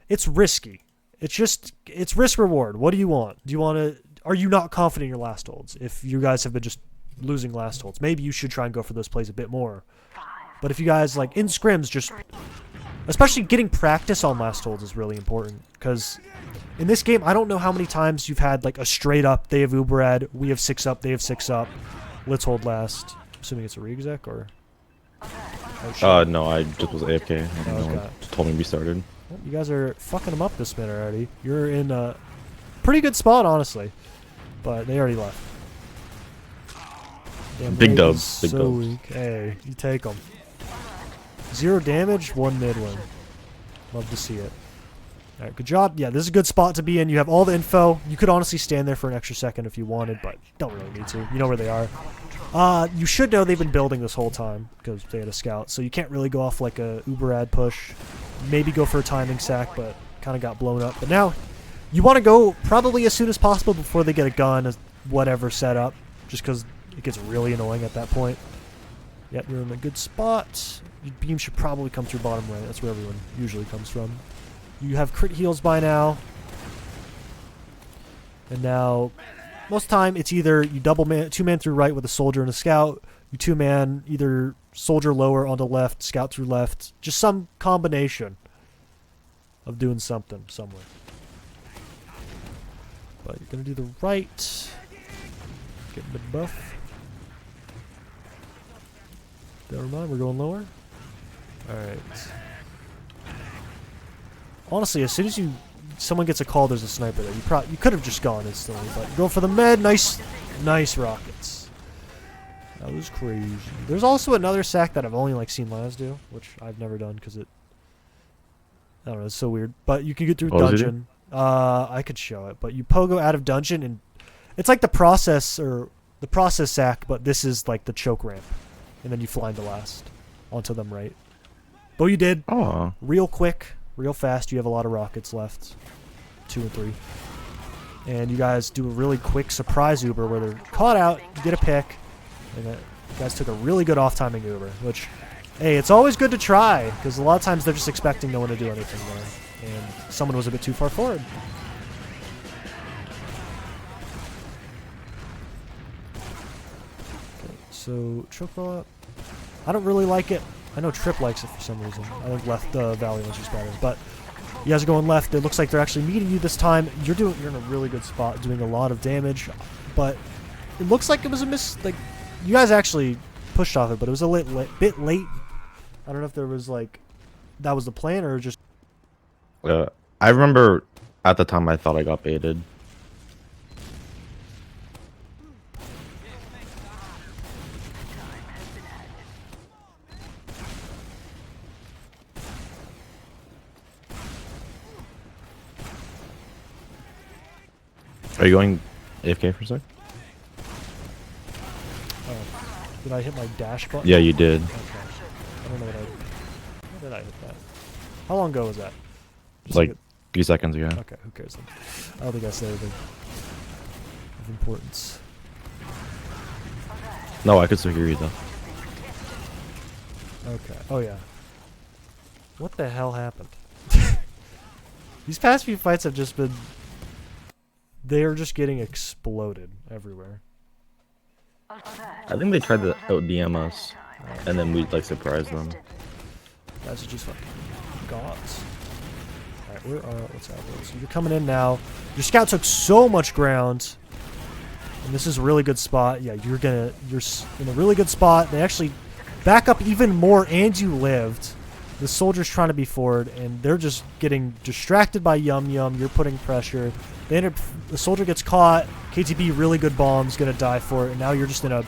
It's risky. It's risk reward. What do you want? Do you want to? Are you not confident in your last holds? If you guys have been just losing last holds, maybe you should try and go for those plays a bit more. But if you guys like in scrims, just especially getting practice on last holds is really important, because in this game, I don't know how many times you've had like a straight up. They have Uberad, we have 6 up, they have 6 up. Let's hold last. Assuming it's a re-exec or. No, I just was AFK. No one told me we started. Well, you guys are fucking them up this minute already. You're in a pretty good spot, honestly. But they already left. Damn, Big Ray dubs, is big so dubs. weak. Hey, you take them. 0 damage, 1 mid win. Love to see it. Alright, good job. Yeah, this is a good spot to be in. You have all the info. You could honestly stand there for an extra second if you wanted, but don't really need to. You know where they are. You should know they've been building this whole time because they had a scout, so you can't really go off like a uber ad push. Maybe go for a timing sack, but kind of got blown up. But now, you want to go probably as soon as possible before they get a gun, as whatever set up, just because it gets really annoying at that point. Yep, you're in a good spot. Your beam should probably come through bottom right. That's where everyone usually comes from. You have crit heals by now. And now, most of the time, it's either you double man, 2-man through right with a soldier and a scout. You 2-man, either soldier lower onto left, scout through left. Just some combination of doing something somewhere. But you're going to do the right. Getting the buff. Never mind, we're going lower. Alright. Honestly, as soon as someone gets a call, there's a sniper there. You could have just gone instantly, but go for the med. Nice rockets. That was crazy. There's also another sack that I've only like seen Laz do, which I've never done because I don't know, it's so weird. But you can get through dungeon. I could show it, but you pogo out of dungeon, and it's like the process sack, but this is like the choke ramp, and then you fly into last onto them right. But you did real quick. Real fast. You have a lot of rockets left. 2 and 3. And you guys do a really quick surprise Uber where they're caught out, you get a pick, and you guys took a really good off-timing Uber, which, hey, it's always good to try, because a lot of times they're just expecting no one to do anything there, and someone was a bit too far forward. Okay, so, choke roll up. I don't really like it. I know Trip likes it for some reason. I think left Valley was just better. But you guys are going left. It looks like they're actually meeting you this time. You're in a really good spot, doing a lot of damage. But it looks like it was a miss. Like, you guys actually pushed off it, but it was a bit late. I don't know if there was like that was the plan or just. I remember at the time I thought I got baited. Are you going AFK for a sec? Did I hit my dash button? Yeah, you did. Okay. I don't know how did I hit that? How long ago was that? Just Like a few seconds ago. Okay, who cares then? I don't think I said anything of importance. No, I could still hear you though. Okay. Oh yeah. What the hell happened? These past few fights have just been. They're just getting exploded everywhere. I think they tried to ODM us, and then we like surprised them. Guys are just fucking gods. Alright, where are what's happening? So you're coming in now. Your scout took so much ground. And this is a really good spot. Yeah, you're in a really good spot. They actually back up even more, and you lived. The soldier's trying to be forward, and they're just getting distracted by Yum Yum. You're putting pressure. The soldier gets caught. KTB, really good bombs, gonna die for it. And now you're just in a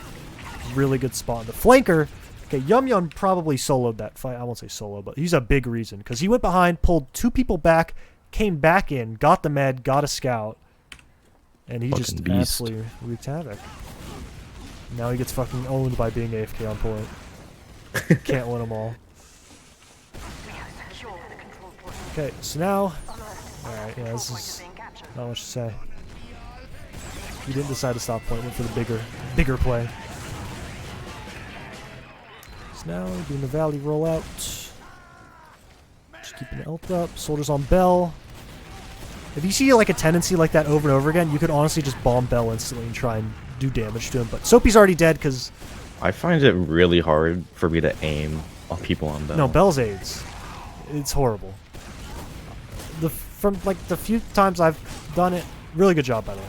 really good spot. The flanker, okay, Yum Yum probably soloed that fight. I won't say solo, but he's a big reason because he went behind, pulled 2 people back, came back in, got the med, got a scout, and he just absolutely wreaked havoc. Now he gets fucking owned by being AFK on point. Can't win them all. Okay, so now, alright, yeah, this is not much to say. He didn't decide to stop point, went for the bigger play. So now, doing the Valley rollout. Just keeping the ult up. Soldiers on Bell. If you see like a tendency like that over and over again, you could honestly just bomb Bell instantly and try and do damage to him. But Soapy's already dead because... I find it really hard for me to aim on people on Bell. No, Bell's AIDS. It's horrible. From like the few times I've done it, really good job by the way.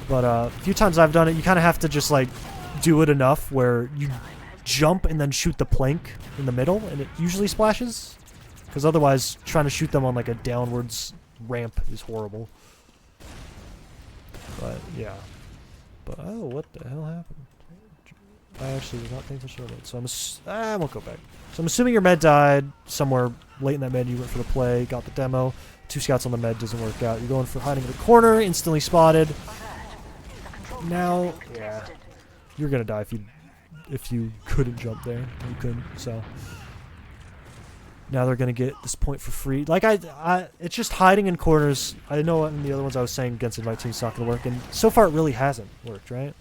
But a few times I've done it, you kind of have to just like do it enough where you jump and then shoot the plank in the middle, and it usually splashes. Because otherwise, trying to shoot them on like a downwards ramp is horrible. But yeah. But oh, what the hell happened? I actually was not paying attention to it, so I won't go back. So I'm assuming your med died somewhere late in that med. You went for the play, got the demo. 2 scouts on the med doesn't work out. You're going for hiding in the corner, instantly spotted. Now, yeah, you're gonna die if you couldn't jump there. You couldn't, so. Now they're gonna get this point for free. Like it's just hiding in corners. I know in the other ones I was saying against invite teams it's not gonna work, and so far it really hasn't worked, right?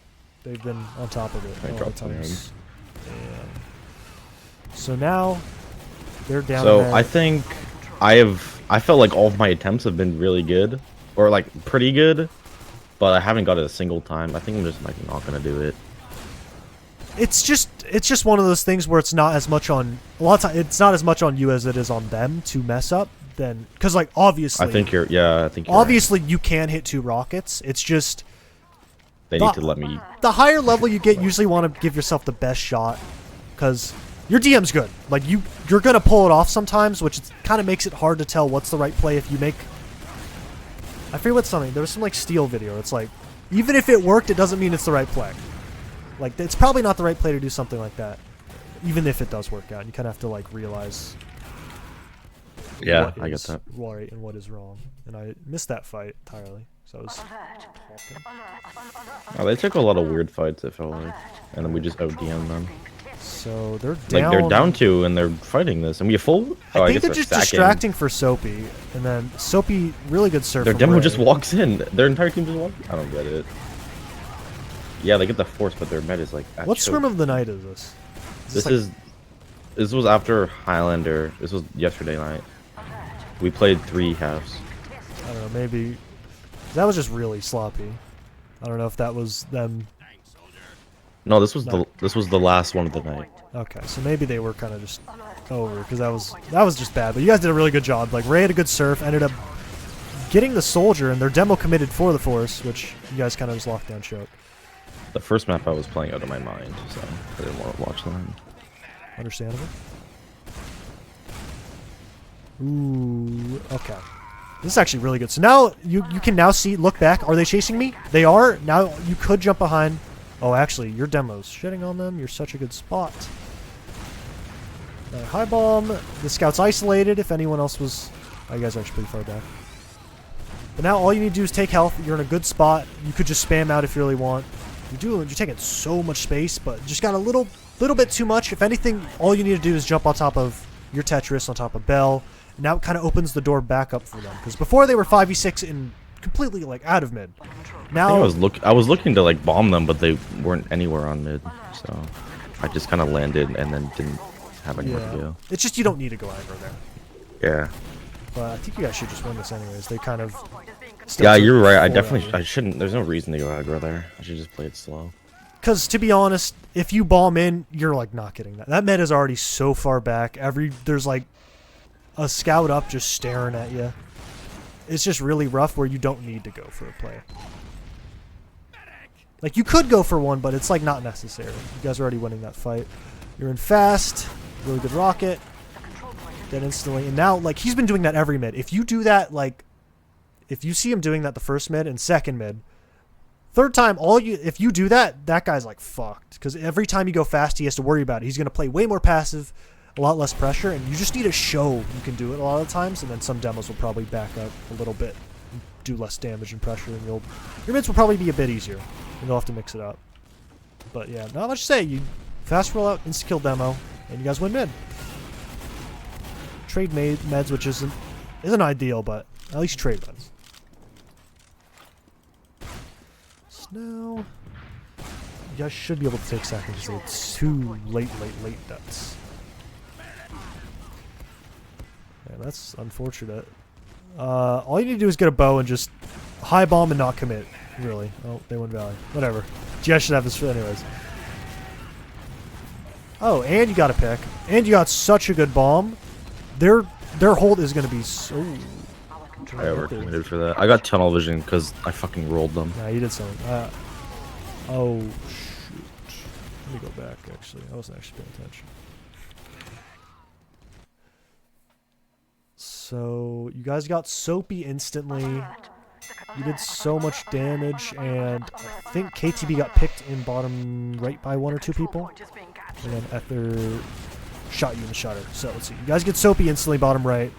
They've been on top of it all the times. So now they're down. So there. I think I felt like all of my attempts have been really good, or like pretty good, but I haven't got it a single time. I think I'm just like not gonna do it. It's just one of those things where it's not as much on a lot of time. It's not as much on you as it is on them to mess up. Then because like obviously, I think you're obviously right. You can hit 2 rockets. It's just they need to let me. The higher level you get, usually want to give yourself the best shot because your DM's good. Like you're gonna pull it off sometimes, which kind of makes it hard to tell what's the right play if you make. I forget what's something. There was some like Steel video. It's like even if it worked, it doesn't mean it's the right play. Like it's probably not the right play to do something like that, even if it does work out. You kind of have to like realize. Yeah, I get that. Right and what is wrong, and I missed that fight entirely. So I was talking. Oh, they took a lot of weird fights. It felt like, and then we just ODM them. So they're down. Like they're down 2 and they're fighting this, and we have full. I think they're just distracting for Soapy, and then Soapy really good surf. Their demo just walks in. Their entire team just walks. I don't get it. Yeah, they get the force, but their med is like. What swim of the night is this? This was after Highlander. This was yesterday night. We played 3 halves. I don't know. Maybe that was just really sloppy. I don't know if that was them. No, this was the last one of the night. Okay, so maybe they were kind of just over because that was just bad. But you guys did a really good job. Like Ray had a good surf, ended up getting the soldier, and their demo committed for the force, which you guys kind of just locked down choke. The first map I was playing out of my mind, so I didn't want to watch that. Understandable. Ooh, okay. This is actually really good. So now you can now see, look back. Are they chasing me? They are. Now you could jump behind. Oh, actually, your demo's shitting on them. You're such a good spot. High bomb. The scout's isolated. If anyone else was... Oh, you guys are actually pretty far back. But now all you need to do is take health. You're in a good spot. You could just spam out if you really want. You're taking so much space, but just got a little bit too much. If anything, all you need to do is jump on top of your Tetris, on top of Bell. And now it kind of opens the door back up for them. Because before they were 5v6 and completely like out of mid. Now I was looking to like bomb them, but they weren't anywhere on mid, so I just kind of landed and then didn't have anywhere to go. It's just you don't need to go aggro there. Yeah. But I think you guys should just win this anyways. They kind of. Yeah, you're right. I shouldn't. There's no reason to go aggro there. I should just play it slow. Because to be honest, if you bomb in, you're like not getting that. That med is already so far back. There's like a scout up just staring at you. It's just really rough where you don't need to go for a play. Like you could go for one, but it's like not necessary. You guys are already winning that fight. You're in fast, really good rocket. Then instantly, and now like he's been doing that every mid. If you do that, like if you see him doing that the first mid and second mid, third time, if you do that, that guy's like fucked. Because every time you go fast, he has to worry about it. He's gonna play way more passive, a lot less pressure, and you just need to show you can do it a lot of the times. And then some demos will probably back up a little bit, and do less damage and pressure, and your mids will probably be a bit easier. And you'll have to mix it up. But yeah, not much to say. You fast roll out, insta kill demo, and you guys win mid. Trade meds, which isn't ideal, but at least trade meds. So now you guys should be able to take seconds because it's 2 late deaths. Yeah, that's unfortunate. All you need to do is get a bow and just high bomb and not commit. Really. Oh, they went Valley. Whatever. You guys should have this anyways. Oh, and you got a pick. And you got such a good bomb. Their hold is going to be so... I overcommitted for that. I got tunnel vision because I fucking rolled them. Yeah, you did something. Oh, shoot. Let me go back, actually. I wasn't actually paying attention. So, you guys got Soapy instantly. You did so much damage, and I think KTB got picked in bottom right by 1 or 2 people. And then Ether shot you in the shutter. So let's see. You guys get Soapy instantly bottom right.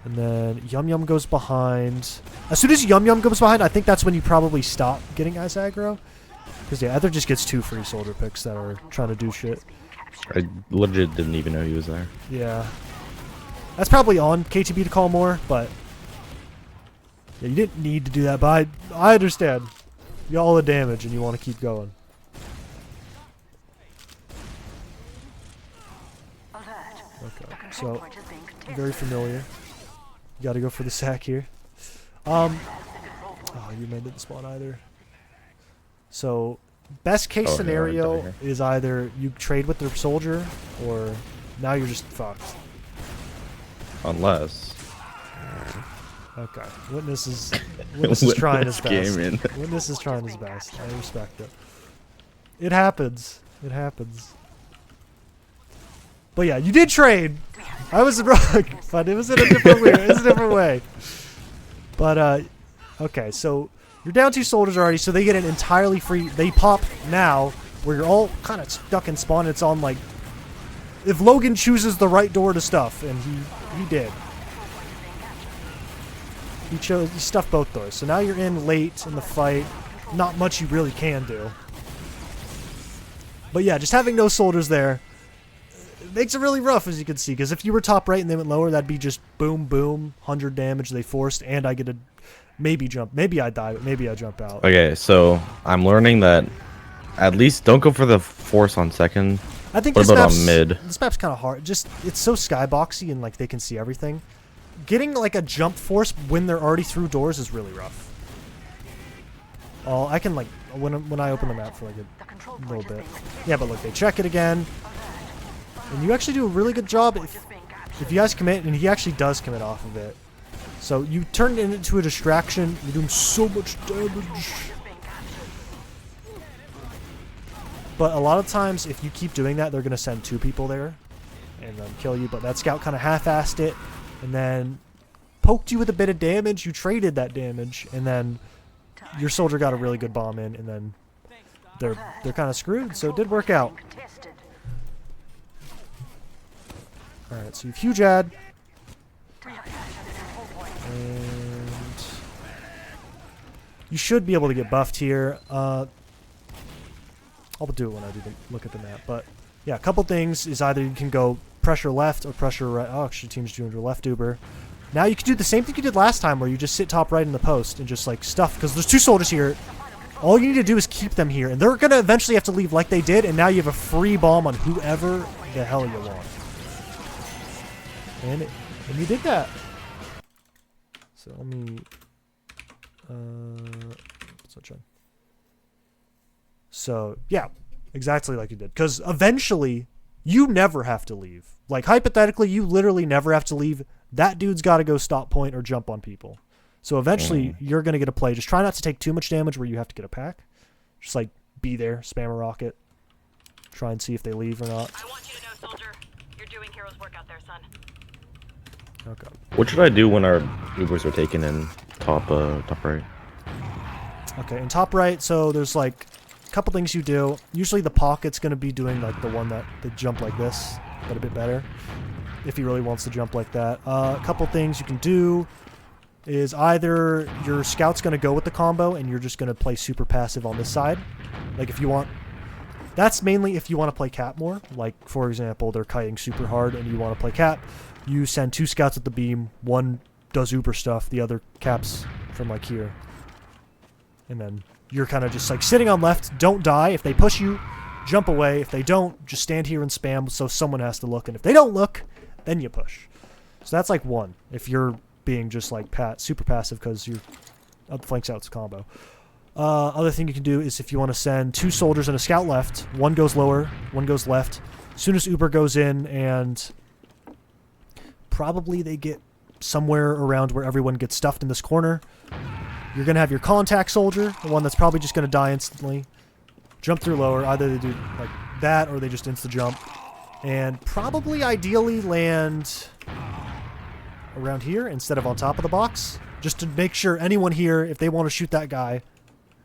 And then Yum Yum goes behind. As soon as Yum Yum goes behind, I think that's when you probably stop getting guys aggro. Because yeah, Ether just gets 2 free soldier picks that are trying to do shit. I legit didn't even know he was there. Yeah. That's probably on KTB to call more, but yeah, you didn't need to do that, but I understand. You got all the damage and you want to keep going. Okay, so very familiar. You got to go for the sack here. Oh, you didn't spawn either. So, best case scenario is either you trade with their soldier, or now you're just fucked. Unless. Okay. Witness is trying his best. Witness is trying his best. I respect it. It happens. It happens. But yeah, you did trade. I was wrong, but it was in a different way. It was a different way. But okay, so you're down 2 soldiers already, so they get an entirely free. They pop now, where you're all kind of stuck in spawn. It's on like, if Logan chooses the right door to stuff, and he did. He stuffed both doors. So now you're in late in the fight. Not much you really can do. But yeah, just having no soldiers there makes it really rough, as you can see. Because if you were top right and they went lower, that'd be just boom, boom, 100 damage they forced, and I get a maybe jump. Maybe I die, but maybe I jump out. Okay, so I'm learning that at least don't go for the force on second. I think what about on mid? This map's kind of hard. Just it's so skyboxy and like they can see everything. Getting like a jump force when they're already through doors is really rough. Oh, I can like when I open the map for like a little bit. Yeah, but look, they check it again, and you actually do a really good job if you guys commit, and he actually does commit off of it. So you turn it into a distraction. You're doing so much damage. But a lot of times, if you keep doing that, they're gonna send 2 people there and then kill you. But that scout kind of half-assed it, and then poked you with a bit of damage. You traded that damage, and then your soldier got a really good bomb in, and then they're kind of screwed. So it did work out. All right, so you've huge ad, and you should be able to get buffed here. I'll do it when I do look at the map. But yeah, a couple things is either you can go pressure left or pressure right. Oh, actually, team's doing your left uber. Now you can do the same thing you did last time, where you just sit top right in the post and just like stuff. Because there's 2 soldiers here. All you need to do is keep them here, and they're gonna eventually have to leave like they did. And now you have a free bomb on whoever the hell you want. And you did that. So let me switch on. So yeah, exactly like you did. Because eventually, you never have to leave. Like hypothetically, you literally never have to leave. That dude's got to go stop point or jump on people. So eventually, you're gonna get a play. Just try not to take too much damage where you have to get a pack. Just like be there, spam a rocket, try and see if they leave or not. I want you to know, soldier, you're doing hero's work out there, son. Okay. What should I do when our Ubers are taken in top right? Okay, in top right, so there's like a couple things you do. Usually the pocket's going to be doing like the one that they jump like this, but a bit better. If he really wants to jump like that. A couple things you can do is either your scout's going to go with the combo and you're just going to play super passive on this side. Like if you want... That's mainly if you want to play cap more. Like, for example, they're kiting super hard and you want to play cap. You send 2 scouts at the beam. One does uber stuff. The other caps from like here. And then you're kind of just like sitting on left. Don't die. If they push you, jump away. If they don't, just stand here and spam so someone has to look. And if they don't look, then you push. So that's like one. If you're being just like super passive because you're up the flanks out's combo. Other thing you can do is if you want to send 2 soldiers and a scout left. One goes lower, one goes left. As soon as Uber goes in and... Probably they get somewhere around where everyone gets stuffed in this corner. You're going to have your contact soldier, the one that's probably just going to die instantly. Jump through lower. Either they do like that or they just insta-jump. And probably ideally land around here instead of on top of the box. just to make sure anyone here, if they want to shoot that guy,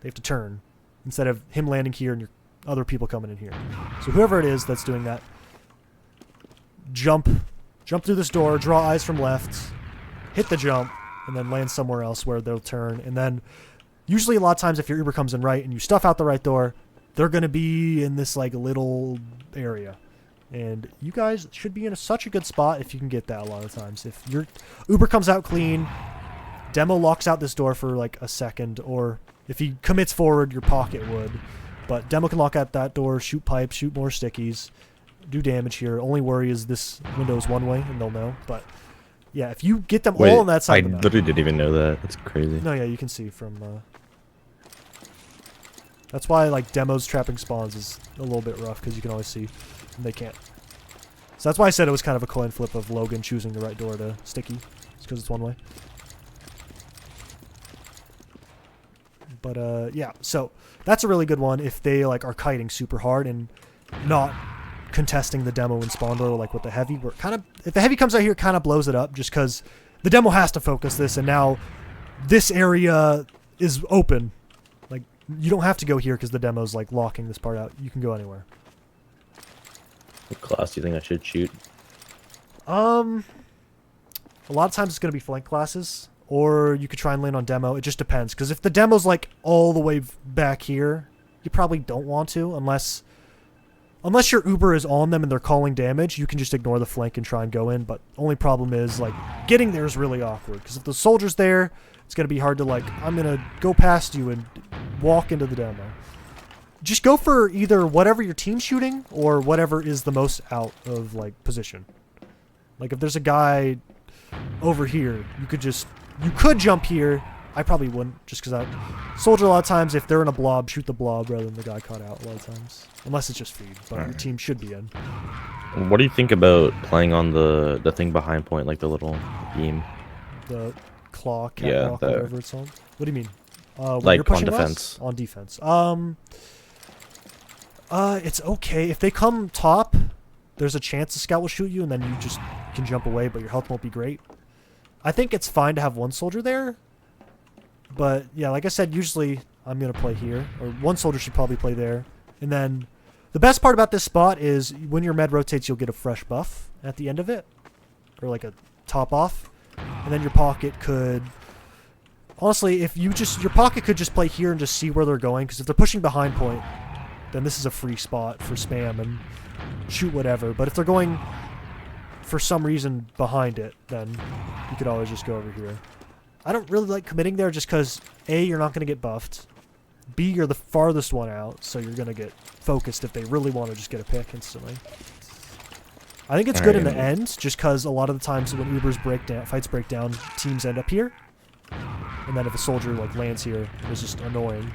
they have to turn instead of him landing here and your other people coming in here. So whoever it is that's doing that, jump through this door, draw eyes from left, hit the jump, and then land somewhere else where they'll turn. And then usually a lot of times if your Uber comes in right and you stuff out the right door, they're going to be in this like little area. And you guys should be in such a good spot if you can get that a lot of times. If your Uber comes out clean, Demo locks out this door for like a second, or if he commits forward, your pocket would. But Demo can lock out that door, shoot pipes, shoot more stickies, do damage here. Only worry is this window is one way, and they'll know. But yeah, if you get them all on that side I of the map. literally didn't even know that. That's crazy. No, yeah, you can see from... that's why like Demo's trapping spawns is a little bit rough, because you can always see, and they can't. So that's why I said it was kind of a coin flip of Logan choosing the right door to sticky. It's because it's one way. But yeah, so that's a really good one if they like are kiting super hard and not contesting the Demo and spawn door like with the heavy. Where kind of, if the heavy comes out here, it kind of blows it up just because the Demo has to focus this, and now this area is open. Like you don't have to go here because the Demo's like locking this part out. You can go anywhere. What class do you think I should shoot? A lot of times it's gonna be flank classes. Or you could try and land on Demo. It just depends. Because if the Demo's like all the way back here, you probably don't want to. Unless your Uber is on them and they're calling damage, you can just ignore the flank and try and go in. But only problem is, like, getting there is really awkward. Because if the soldier's there, it's going to be hard to, like, I'm going to go past you and walk into the Demo. Just go for either whatever your team's shooting or whatever is the most out of, like, position. Like, if there's a guy over here, you could jump here. I probably wouldn't, just because soldier a lot of times, if they're in a blob, shoot the blob rather than the guy caught out a lot of times. Unless it's just feed, but your team should be in. What do you think about playing on the thing behind point, like the little beam? The claw, catwalk, whatever it's on. What do you mean? When like you're pushing on less? defense. On defense. It's okay. If they come top, there's a chance the scout will shoot you, and then you just can jump away, but your health won't be great. I think it's fine to have one soldier there. But, yeah, like I said, usually I'm going to play here. Or one soldier should probably play there. And then the best part about this spot is when your med rotates, you'll get a fresh buff at the end of it. Or like a top off. And then your pocket could... Honestly, if you just... Your pocket could just play here and just see where they're going. Because if they're pushing behind point, then this is a free spot for spam and shoot whatever. But if they're going... for some reason behind it, then you could always just go over here. I don't really like committing there just because A, you're not going to get buffed. B, you're the farthest one out, so you're going to get focused if they really want to just get a pick instantly. I think it's good in the end, just because a lot of the times when Ubers break down, fights break down, teams end up here. And then if a soldier like lands here, it's just annoying.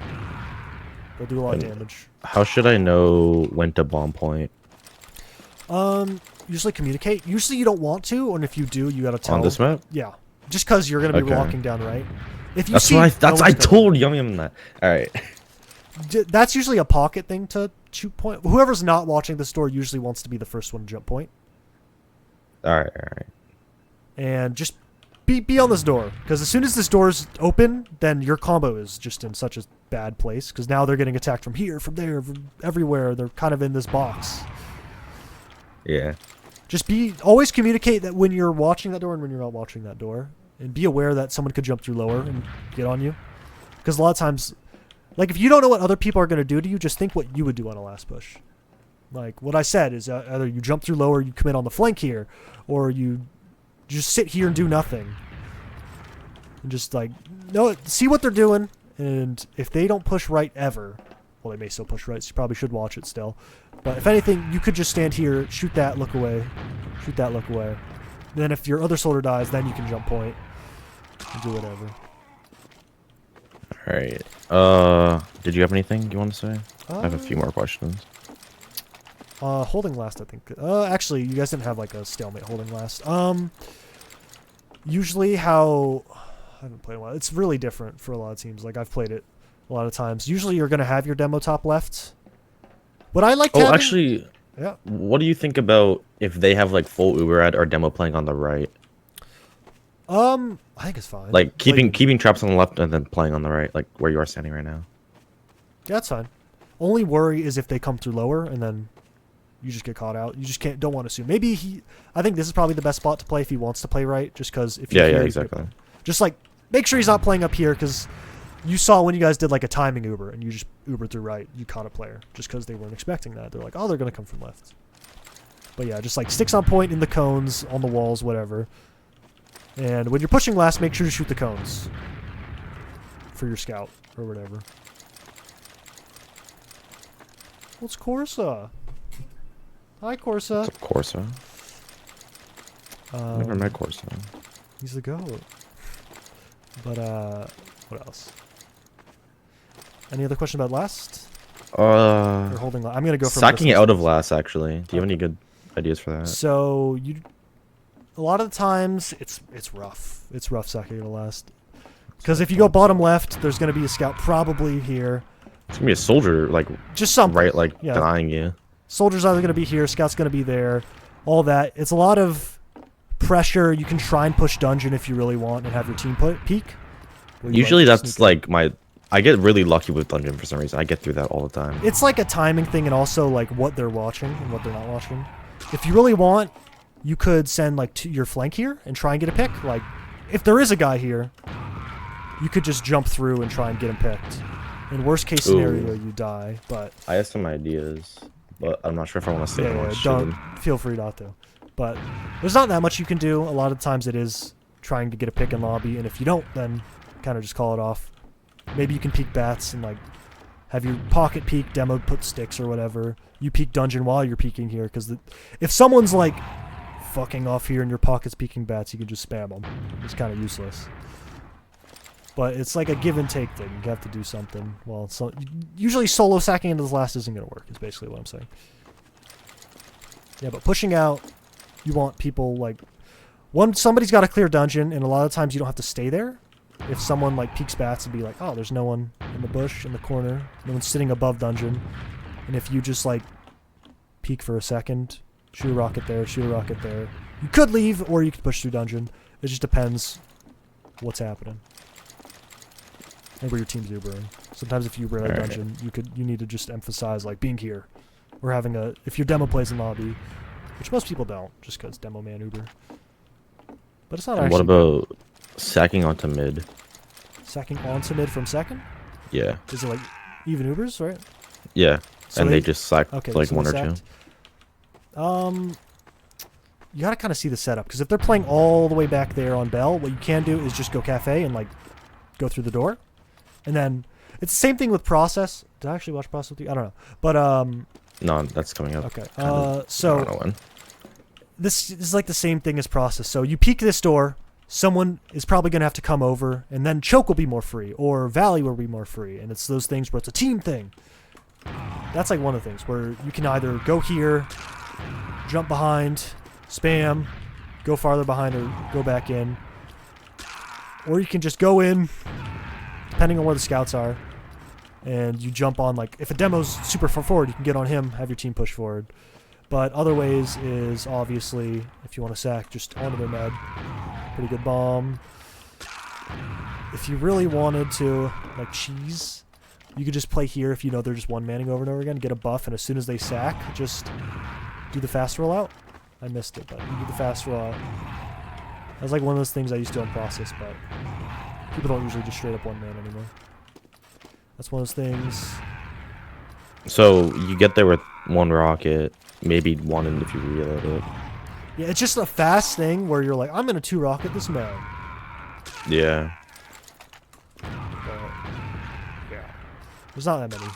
They'll do a lot of damage. How should I know when to bomb point? Usually communicate. Usually you don't want to, and if you do, you gotta tell. On this map? Yeah. Just because you're gonna be walking down right. If you That's see, what I told Yum that. Alright. That's usually a pocket thing to shoot point. Whoever's not watching the store usually wants to be the first one to jump point. Alright. And just be on this door. Because as soon as this door's open, then your combo is just in such a bad place. Because now they're getting attacked from here, from there, from everywhere. They're kind of in this box. Yeah. Just always communicate that when you're watching that door and when you're not watching that door. And be aware that someone could jump through lower and get on you. Because a lot of times, like if you don't know what other people are going to do to you, just think what you would do on a last push. Like what I said is either you jump through lower, you commit on the flank here, or you just sit here and do nothing. And just like, see what they're doing. And if they don't push right ever, well, they may still push right, so you probably should watch it still. But if anything, you could just stand here, shoot that, look away. Shoot that, look away. And then if your other soldier dies, then you can jump point. And do whatever. Alright. Did you have anything you want to say? I have a few more questions. Holding last, I think. Actually, you guys didn't have like a stalemate holding last. Usually how... I haven't played a while. It's really different for a lot of teams. Like, I've played it a lot of times. Usually you're going to have your demo top left. What I like to having... actually... Yeah. What do you think about if they have like full Uber at or demo playing on the right? I think it's fine. Like keeping traps on the left and then playing on the right, like where you are standing right now. Yeah, that's fine. Only worry is if they come through lower and then you just get caught out. You just don't want to assume. Maybe I think this is probably the best spot to play if he wants to play right, just because if Yeah, exactly. Just like make sure he's not playing up here, because you saw when you guys did like a timing Uber and you just Ubered through right, you caught a player just because they weren't expecting that. They're like, oh, they're gonna come from left. But yeah, just like sticks on point in the cones, on the walls, whatever. And when you're pushing last, make sure to shoot the cones for your scout or whatever. What's Corsa? Hi, Corsa. What's up, Corsa? Never met Corsa. He's the goat. But what else? Any other question about last? Or holding? I'm gonna go for sacking it out of last. Actually, do you have any good ideas for that? So a lot of the times it's rough. It's rough sacking it out of last. Because if you go bottom left, there's gonna be a scout probably here. It's gonna be a soldier, like just something, right, like denying you. Soldier's either gonna be here, scout's gonna be there, all that. It's a lot of pressure. You can try and push dungeon if you really want and have your team peek. Usually that's like I get really lucky with dungeon for some reason. I get through that all the time. It's like a timing thing and also like what they're watching and what they're not watching. If you really want, you could send like to your flank here and try and get a pick. Like if there is a guy here, you could just jump through and try and get him picked. In worst case scenario, you die. But I have some ideas, but I'm not sure if I want to say yeah, don't feel free not to. But there's not that much you can do. A lot of times it is trying to get a pick in lobby, and if you don't, then kind of just call it off. Maybe you can peek bats and like have your pocket peek, demo put sticks or whatever. You peek dungeon while you're peeking here, because if someone's like fucking off here and your pocket's peeking bats, you can just spam them. It's kind of useless. But it's like a give and take thing. You have to do something. Well, usually solo sacking into the last isn't going to work, is basically what I'm saying. Yeah, but pushing out, you want people like... somebody's got to clear dungeon, and a lot of times you don't have to stay there. If someone like peeks bats and be like, oh, there's no one in the bush, in the corner. No one's sitting above dungeon. And if you just like peek for a second, shoot a rocket there, shoot a rocket there. You could leave, or you could push through dungeon. It just depends what's happening. And where your team's Ubering. Sometimes if you Uber in a dungeon, you need to just emphasize like being here. Or having if your demo plays in lobby, which most people don't, just because demo man Uber. But it's not actually... What about sacking onto mid? Sacking onto mid from second? Yeah. Is it like even Ubers, right? Yeah. So and they just sack like so one or sacked. two. You gotta kind of see the setup, because if they're playing all the way back there on Bell, what you can do is just go cafe and like go through the door. And then it's the same thing with Process. Did I actually watch Process with you? I don't know. But no, that's coming up. Okay. So I don't know when. This is like the same thing as Process. So you peek this door, someone is probably gonna have to come over, and then Choke will be more free, or Valley will be more free, and it's those things where it's a team thing. That's like one of the things where you can either go here, jump behind, spam, go farther behind, or go back in, or you can just go in, depending on where the scouts are, and you jump on, like, if a demo's super far forward, you can get on him, have your team push forward. But other ways is, obviously, if you want to sack, just onto their med. Pretty good bomb. If you really wanted to, like, cheese, you could just play here if you know they're just one-manning over and over again, get a buff, and as soon as they sack, just do the fast rollout. I missed it, but you do the fast rollout. That was like one of those things I used to do on Process, but people don't usually just straight up one man anymore. That's one of those things. So you get there with one rocket, maybe one if you reload it. Yeah, it's just a fast thing where you're like, I'm gonna 2-rocket this man. Yeah. But, yeah. There's not that many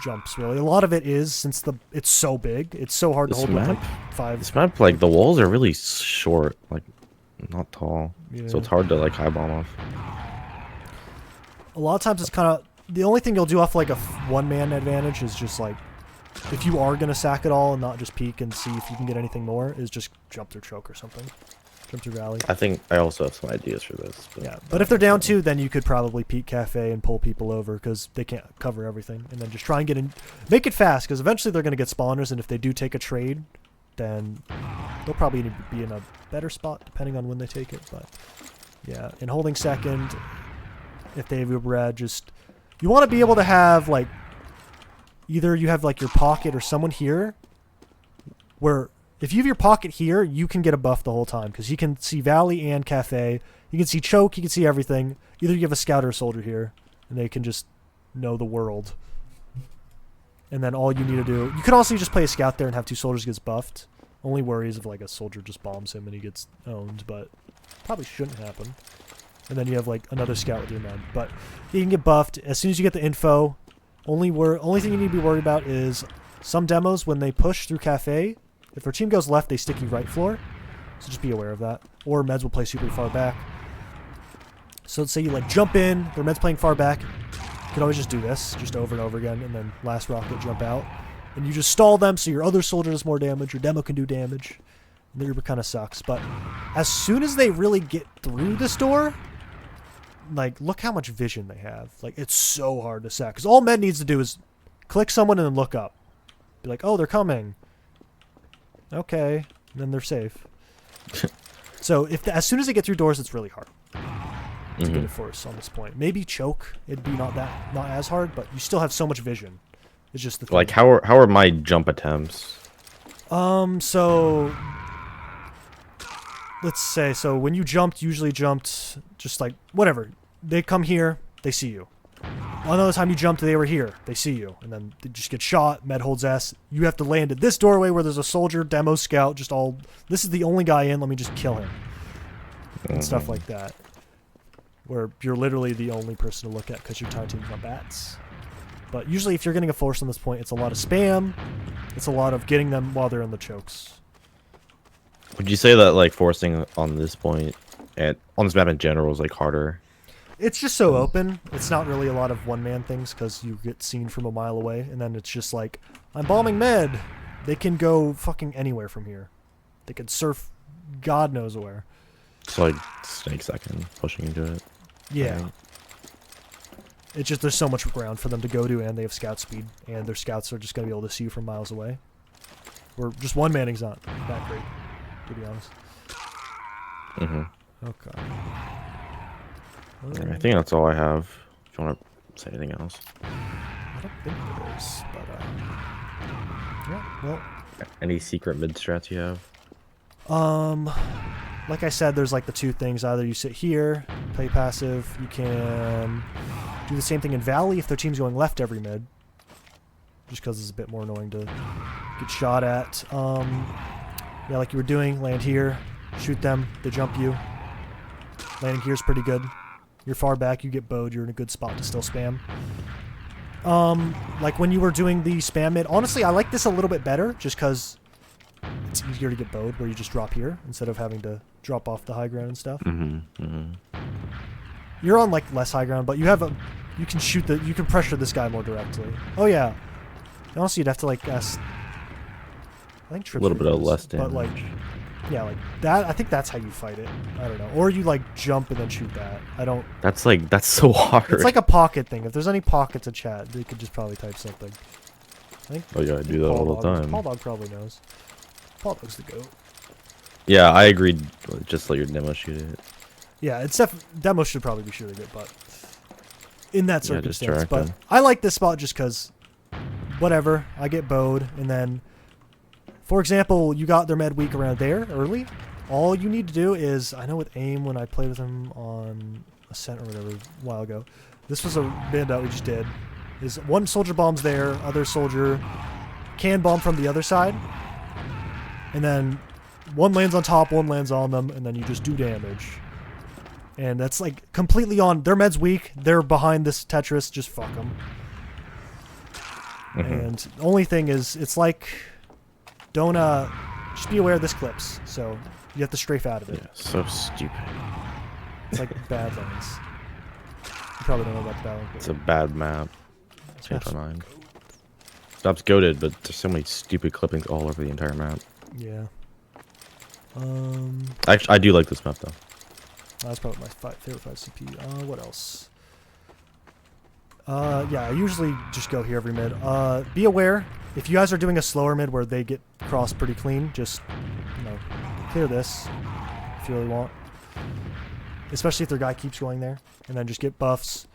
jumps really. A lot of it is since it's so big, it's so hard to hold with like 5. This map, like the walls are really short, like not tall. Yeah. So it's hard to like high bomb off. A lot of times it's kind of the only thing you'll do off like a one-man advantage is just like, if you are gonna sack it all and not just peek and see if you can get anything more, is just jump through Choke or something, jump through Valley. I think I also have some ideas for this. Yeah, but if they're down 2, then you could probably peek cafe and pull people over because they can't cover everything, and then just try and get in, make it fast because eventually they're gonna get spawners, and if they do take a trade, then they'll probably be in a better spot depending on when they take it. But Yeah, and holding second, if they have Uber Red, just... You want to be able to have, like... Either you have, like, your pocket or someone here, where if you have your pocket here, you can get a buff the whole time, because you can see Valley and Cafe. You can see Choke, you can see everything. Either you have a scout or a soldier here, and they can just know the world. And then all you need to do... You can also just play a scout there and have 2 soldiers gets buffed. Only worries if, like, a soldier just bombs him and he gets owned, but probably shouldn't happen. And then you have, like, another scout with your men. But you can get buffed. As soon as you get the info, only thing you need to be worried about is some demos, when they push through Cafe, if their team goes left, they stick you right floor. So just be aware of that. Or meds will play super far back. So let's say you, like, jump in, their meds playing far back. You can always just do this, just over and over again, and then last rocket jump out. And you just stall them so your other soldier does more damage, your demo can do damage. And the Uber kind of sucks. But as soon as they really get through this door, like, look how much vision they have. Like, it's so hard to sack. Because all Med needs to do is click someone and then look up. Be like, oh, they're coming. Okay. And then they're safe. So as soon as they get through doors, it's really hard to get it force on this point. Maybe Choke, it'd be not as hard, but you still have so much vision. It's just the thing. Like, how are my jump attempts? So let's say, so when you usually jumped just like whatever. They come here, they see you. Another time you jumped, they were here, they see you, and then they just get shot. Med holds S. You have to land at this doorway where there's a soldier, demo, scout, just all. This is the only guy in. Let me just kill him, and stuff like that. Where you're literally the only person to look at because your entire team's on bats. But usually if you're getting a force on this point, it's a lot of spam. It's a lot of getting them while they're in the chokes. Would you say that, like, forcing on this point, on this map in general, is, like, harder? It's just so open. It's not really a lot of one-man things because you get seen from a mile away. And then it's just like, I'm bombing Med. They can go fucking anywhere from here. They can surf God knows where. It's like snake second pushing into it. Yeah. Right. It's just there's so much ground for them to go to, and they have scout speed, and their scouts are just going to be able to see you from miles away. Where just one-manning's not that great, to be honest. Okay. I think that's all I have. If you want to say anything else. I don't think there is, but yeah, well. Any secret mid strats you have? Like I said, there's like the 2 things. Either you sit here, play passive. You can do the same thing in Valley if their team's going left every mid. Just because it's a bit more annoying to get shot at. Yeah, like you were doing, land here, shoot them, they jump you. Landing here is pretty good. You're far back, you get bowed, you're in a good spot to still spam. Like when you were doing the spam mid, honestly, I like this a little bit better just because it's easier to get bowed where you just drop here instead of having to drop off the high ground and stuff. You're on like less high ground, but you have you can pressure this guy more directly. Oh yeah. Honestly, you'd have to like guess. I think a little bit of less damage. But like, yeah, like that. I think that's how you fight it. I don't know. Or you like jump and then shoot that. I don't. That's so hard. It's like a pocket thing. If there's any pockets of chat, they could just probably type something. I think. Oh yeah, I do that all the time. Paul Dog probably knows. Paul Dog's the goat. Yeah, I agreed. Just let your demo shoot it. Yeah, it's demo should probably be shooting it, but in that circumstance. But them. I like this spot just because, whatever, I get bowed, and then, for example, you got their med weak around there early. All you need to do is, I know with aim when I played with him on Ascent or whatever a while ago, this was a mid that we just did, is one soldier bombs there, other soldier can bomb from the other side, and then one lands on top, one lands on them, and then you just do damage. And that's like completely on. Their med's weak. They're behind this Tetris. Just fuck them. And the only thing is, it's like, don't just be aware of this clips. So you have to strafe out of it. Yeah, so stupid. It's like Badlands. You probably don't know about the Badlands. It's a bad map. Change my mind. Stop's goated, but there's so many stupid clippings all over the entire map. Yeah. Actually, I do like this map though. That's probably my favorite 5CP. What else? Yeah, I usually just go here every mid. Be aware, if you guys are doing a slower mid where they get crossed pretty clean, just, clear this if you really want. especially if their guy keeps going there, and then just get buffs.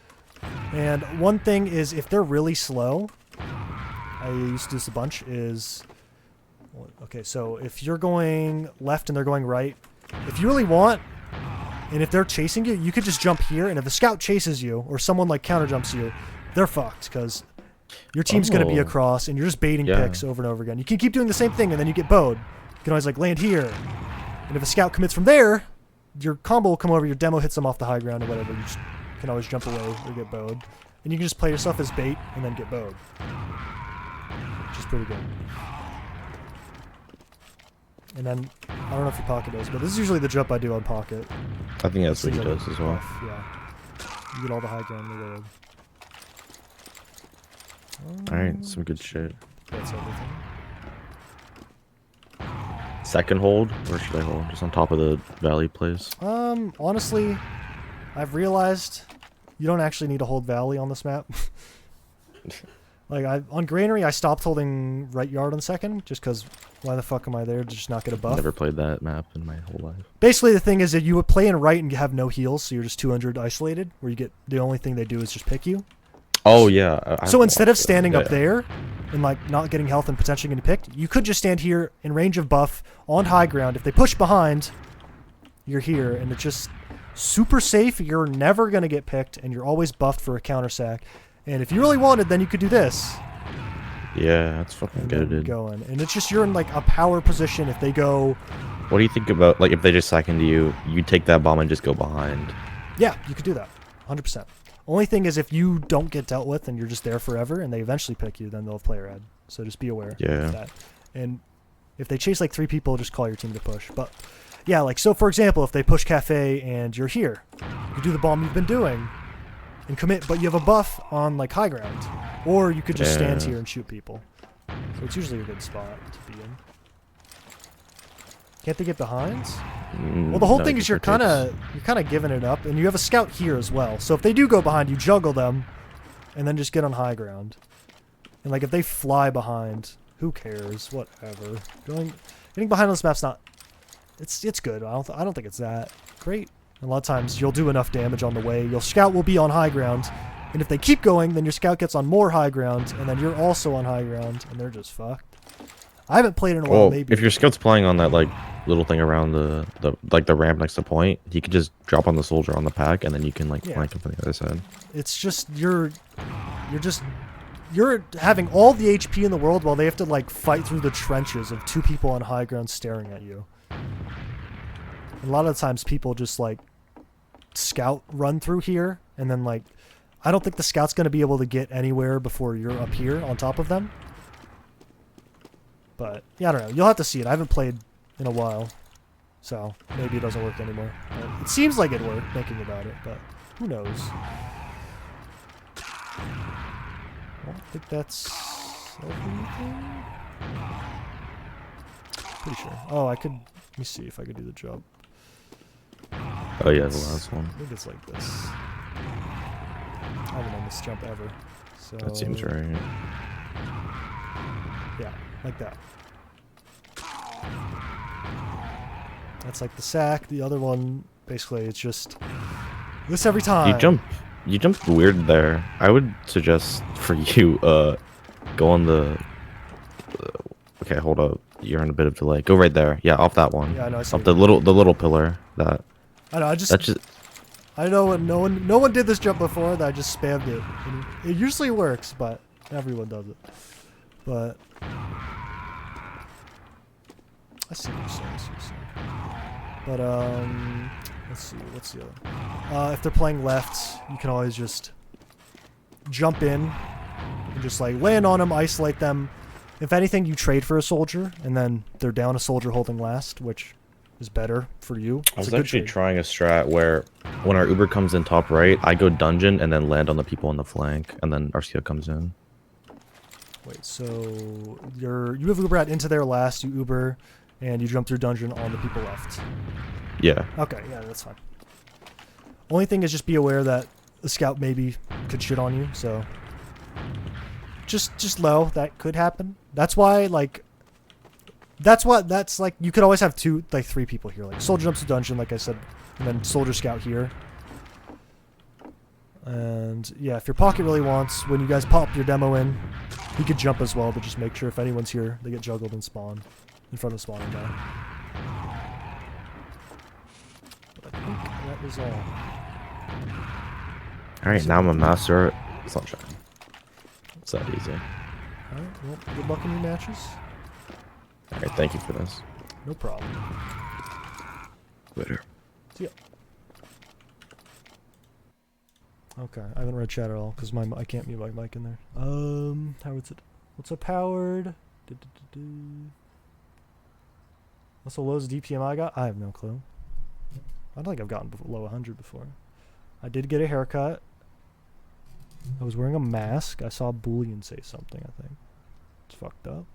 And one thing is, if they're really slow, I used to do this a bunch, is... Okay, so if you're going left and they're going right, if you really want, and if they're chasing you, you could just jump here, and if a scout chases you, or someone like counter jumps you, they're fucked, because your team's going to be across, and you're just baiting picks over and over again. You can keep doing the same thing, and then you get bowed. You can always like land here, and if a scout commits from there, your combo will come over, your demo hits them off the high ground or whatever. You just can always jump away or get bowed. And you can just play yourself as bait and then get bowed. Which is pretty good. And then, I don't know if your pocket does, but this is usually the jump I do on pocket. I think that's what he does as well. Yeah. You get all the high ground in the world. Alright, some good shit. That's everything. Second hold? Where should I hold? Just on top of the valley place? Honestly, I've realized you don't actually need to hold valley on this map. Like, on Granary, I stopped holding right yard on second, just because why the fuck am I there to just not get a buff? Never played that map in my whole life. Basically, the thing is that you would play in right and have no heals, so you're just 200 isolated, where you get, the only thing they do is just pick you. Oh, yeah. So instead of standing up there and, like, not getting health and potentially getting picked, you could just stand here in range of buff on high ground. If they push behind, you're here, and it's just super safe. You're never going to get picked, and you're always buffed for a counter sack. And if you really wanted, then you could do this. Yeah, that's fucking good, dude. Going. And it's just you're in, like, a power position. If they go... What do you think about, like, if they just sack into you, you take that bomb and just go behind? Yeah, you could do that. 100%. Only thing is if you don't get dealt with and you're just there forever and they eventually pick you, then they'll have player ad. So just be aware of that. And if they chase, like, 3 people, just call your team to push. But, yeah, like, so, for example, if they push Cafe and you're here, you do the bomb you've been doing and commit, but you have a buff on, like, high ground. Or you could just stand here and shoot people. So it's usually a good spot to be in. Can't they get behind? Well, the whole thing is you're kind of giving it up, and you have a scout here as well. So if they do go behind, you juggle them, and then just get on high ground. And like if they fly behind, who cares? Whatever. Getting behind on this map's not. It's good. I don't think it's that great. And a lot of times you'll do enough damage on the way. Your scout will be on high ground, and if they keep going, then your scout gets on more high ground, and then you're also on high ground, and they're just fucked. I haven't played in a while. Well, maybe if your scout's playing on that like little thing around the ramp next to point, he could just drop on the soldier on the pack, and then you can like flank him from the other side. It's just you're having all the HP in the world while they have to like fight through the trenches of 2 people on high ground staring at you. And a lot of the times people just like scout run through here, and then like I don't think the scout's gonna be able to get anywhere before you're up here on top of them. But, yeah, I don't know. You'll have to see it. I haven't played in a while, so maybe it doesn't work anymore. It seems like it worked, thinking about it, but who knows? I don't think that's everything. Pretty sure. Oh, I could... Let me see if I could do the jump. Oh, yeah, the last one. I think it's like this. I haven't done this jump ever. So, that seems right. Yeah, like that. That's like the sack. The other one, basically, it's just this every time. You jumped weird there. I would suggest for you, go on the. Okay, hold up. You're on a bit of delay. Go right there. Yeah, off that one. Yeah, I know. I see off the little pillar. That. I know. I know no one did this jump before. That I just spammed it. And it usually works, but everyone does it. But I see what you're saying. But let's see. What's the other? If they're playing left, you can always just jump in and just like land on them, isolate them. If anything, you trade for a soldier, and then they're down a soldier holding last, which is better for you. I was actually trying a strat where when our Uber comes in top right, I go dungeon and then land on the people on the flank, and then our skill comes in. Wait, so you have Uber at into there last, you Uber, and you jump through dungeon on the people left. Yeah. Okay, yeah, that's fine. Only thing is just be aware that the scout maybe could shit on you, so just low, that could happen. That's why, like, That's like, you could always have 3 people here. Like, soldier jumps to dungeon, like I said, and then soldier scout here. And yeah, if your pocket really wants, when you guys pop your demo in, he could jump as well, but just make sure if anyone's here, they get juggled and spawn in front of the spawning guy. But I think that is all. Alright, now I'm a master at Sunshine. It's that easy. Alright, well, good luck in your matches. Alright, thank you for this. No problem. Later. See ya. Okay, I haven't read chat at all because I can't mute my mic in there. How is it? What's up, Howard? What's the lowest DPM I got? I have no clue. I don't think I've gotten below 100 before. I did get a haircut. I was wearing a mask. I saw a Boolean say something, I think. It's fucked up.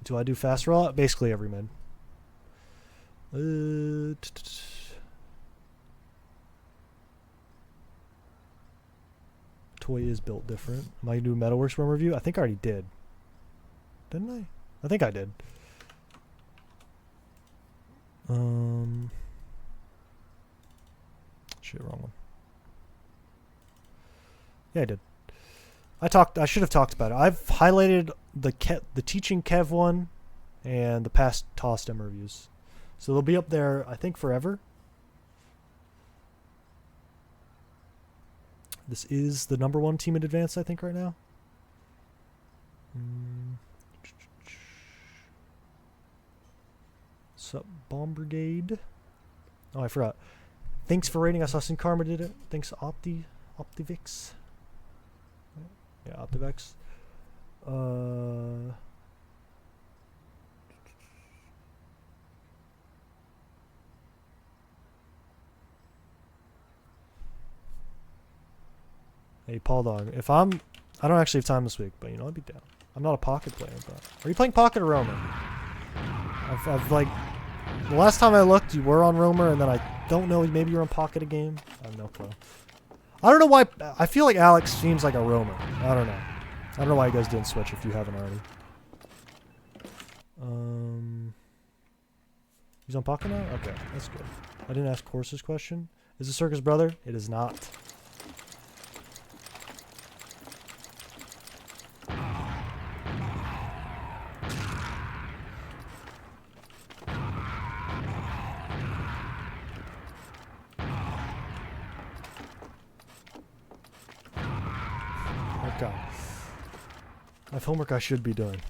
Do I do fast roll? Basically every mid. Toy is built different. Am I gonna do a Metalworks room review? I think I already did. Didn't I? I think I did. Shit, wrong one. Yeah, I did. I should have talked about it. I've highlighted the teaching Kev one and the past toss demo reviews. So they'll be up there, I think, forever. This is the #1 team in advance, I think, right now. Sup, Bomb Brigade? Oh, I forgot. Thanks for rating. I saw Sin Karma did it. Thanks, Optivix. Yeah, Optivex. Hey, Paul Dog. I don't actually have time this week, but you know, I'd be down. I'm not a pocket player, but are you playing pocket or roamer? I've like, the last time I looked, you were on roamer, and then I don't know, maybe you're on pocket a game. I have no clue. I don't know why. I feel like Alex seems like a roamer. I don't know. I don't know why you guys didn't switch if you haven't already. He's on pocket now? Okay, that's good. I didn't ask Corsa's question. Is it Circus Brother? It is not. Okay. I have homework I should be doing.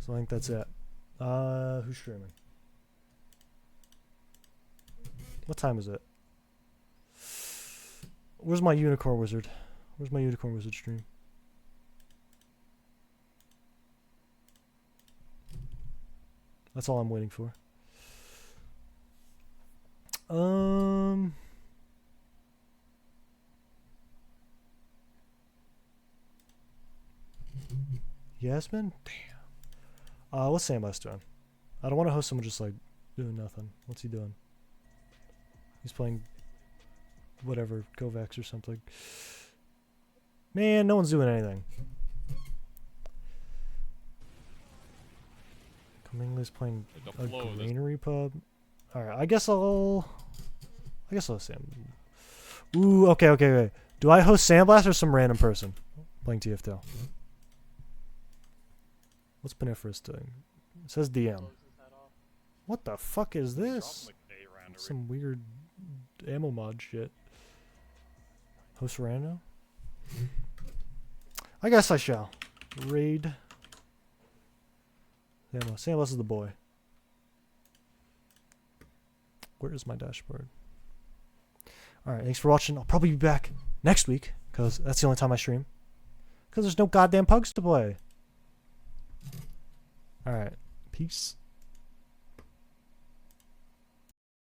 So I think that's it. Who's streaming? What time is it? Where's my Unicorn Wizard? Where's my Unicorn Wizard stream? That's all I'm waiting for. Yasmin? Damn. What's Sandblast doing? I don't want to host someone just like doing nothing. What's he doing? He's playing whatever, Kovacs or something. Man, no one's doing anything. Comingly's playing a granary pub. Alright, I guess I'll host Sam. Ooh, okay. Do I host Sandblast or some random person playing TF2? What's Beniferous doing? It says DM. What the fuck is this? Some weird ammo mod shit. Host random? I guess I shall. Raid. Sandblast is the boy. Where is my dashboard? Alright, thanks for watching. I'll probably be back next week, because that's the only time I stream. Because there's no goddamn pugs to play. Alright, peace.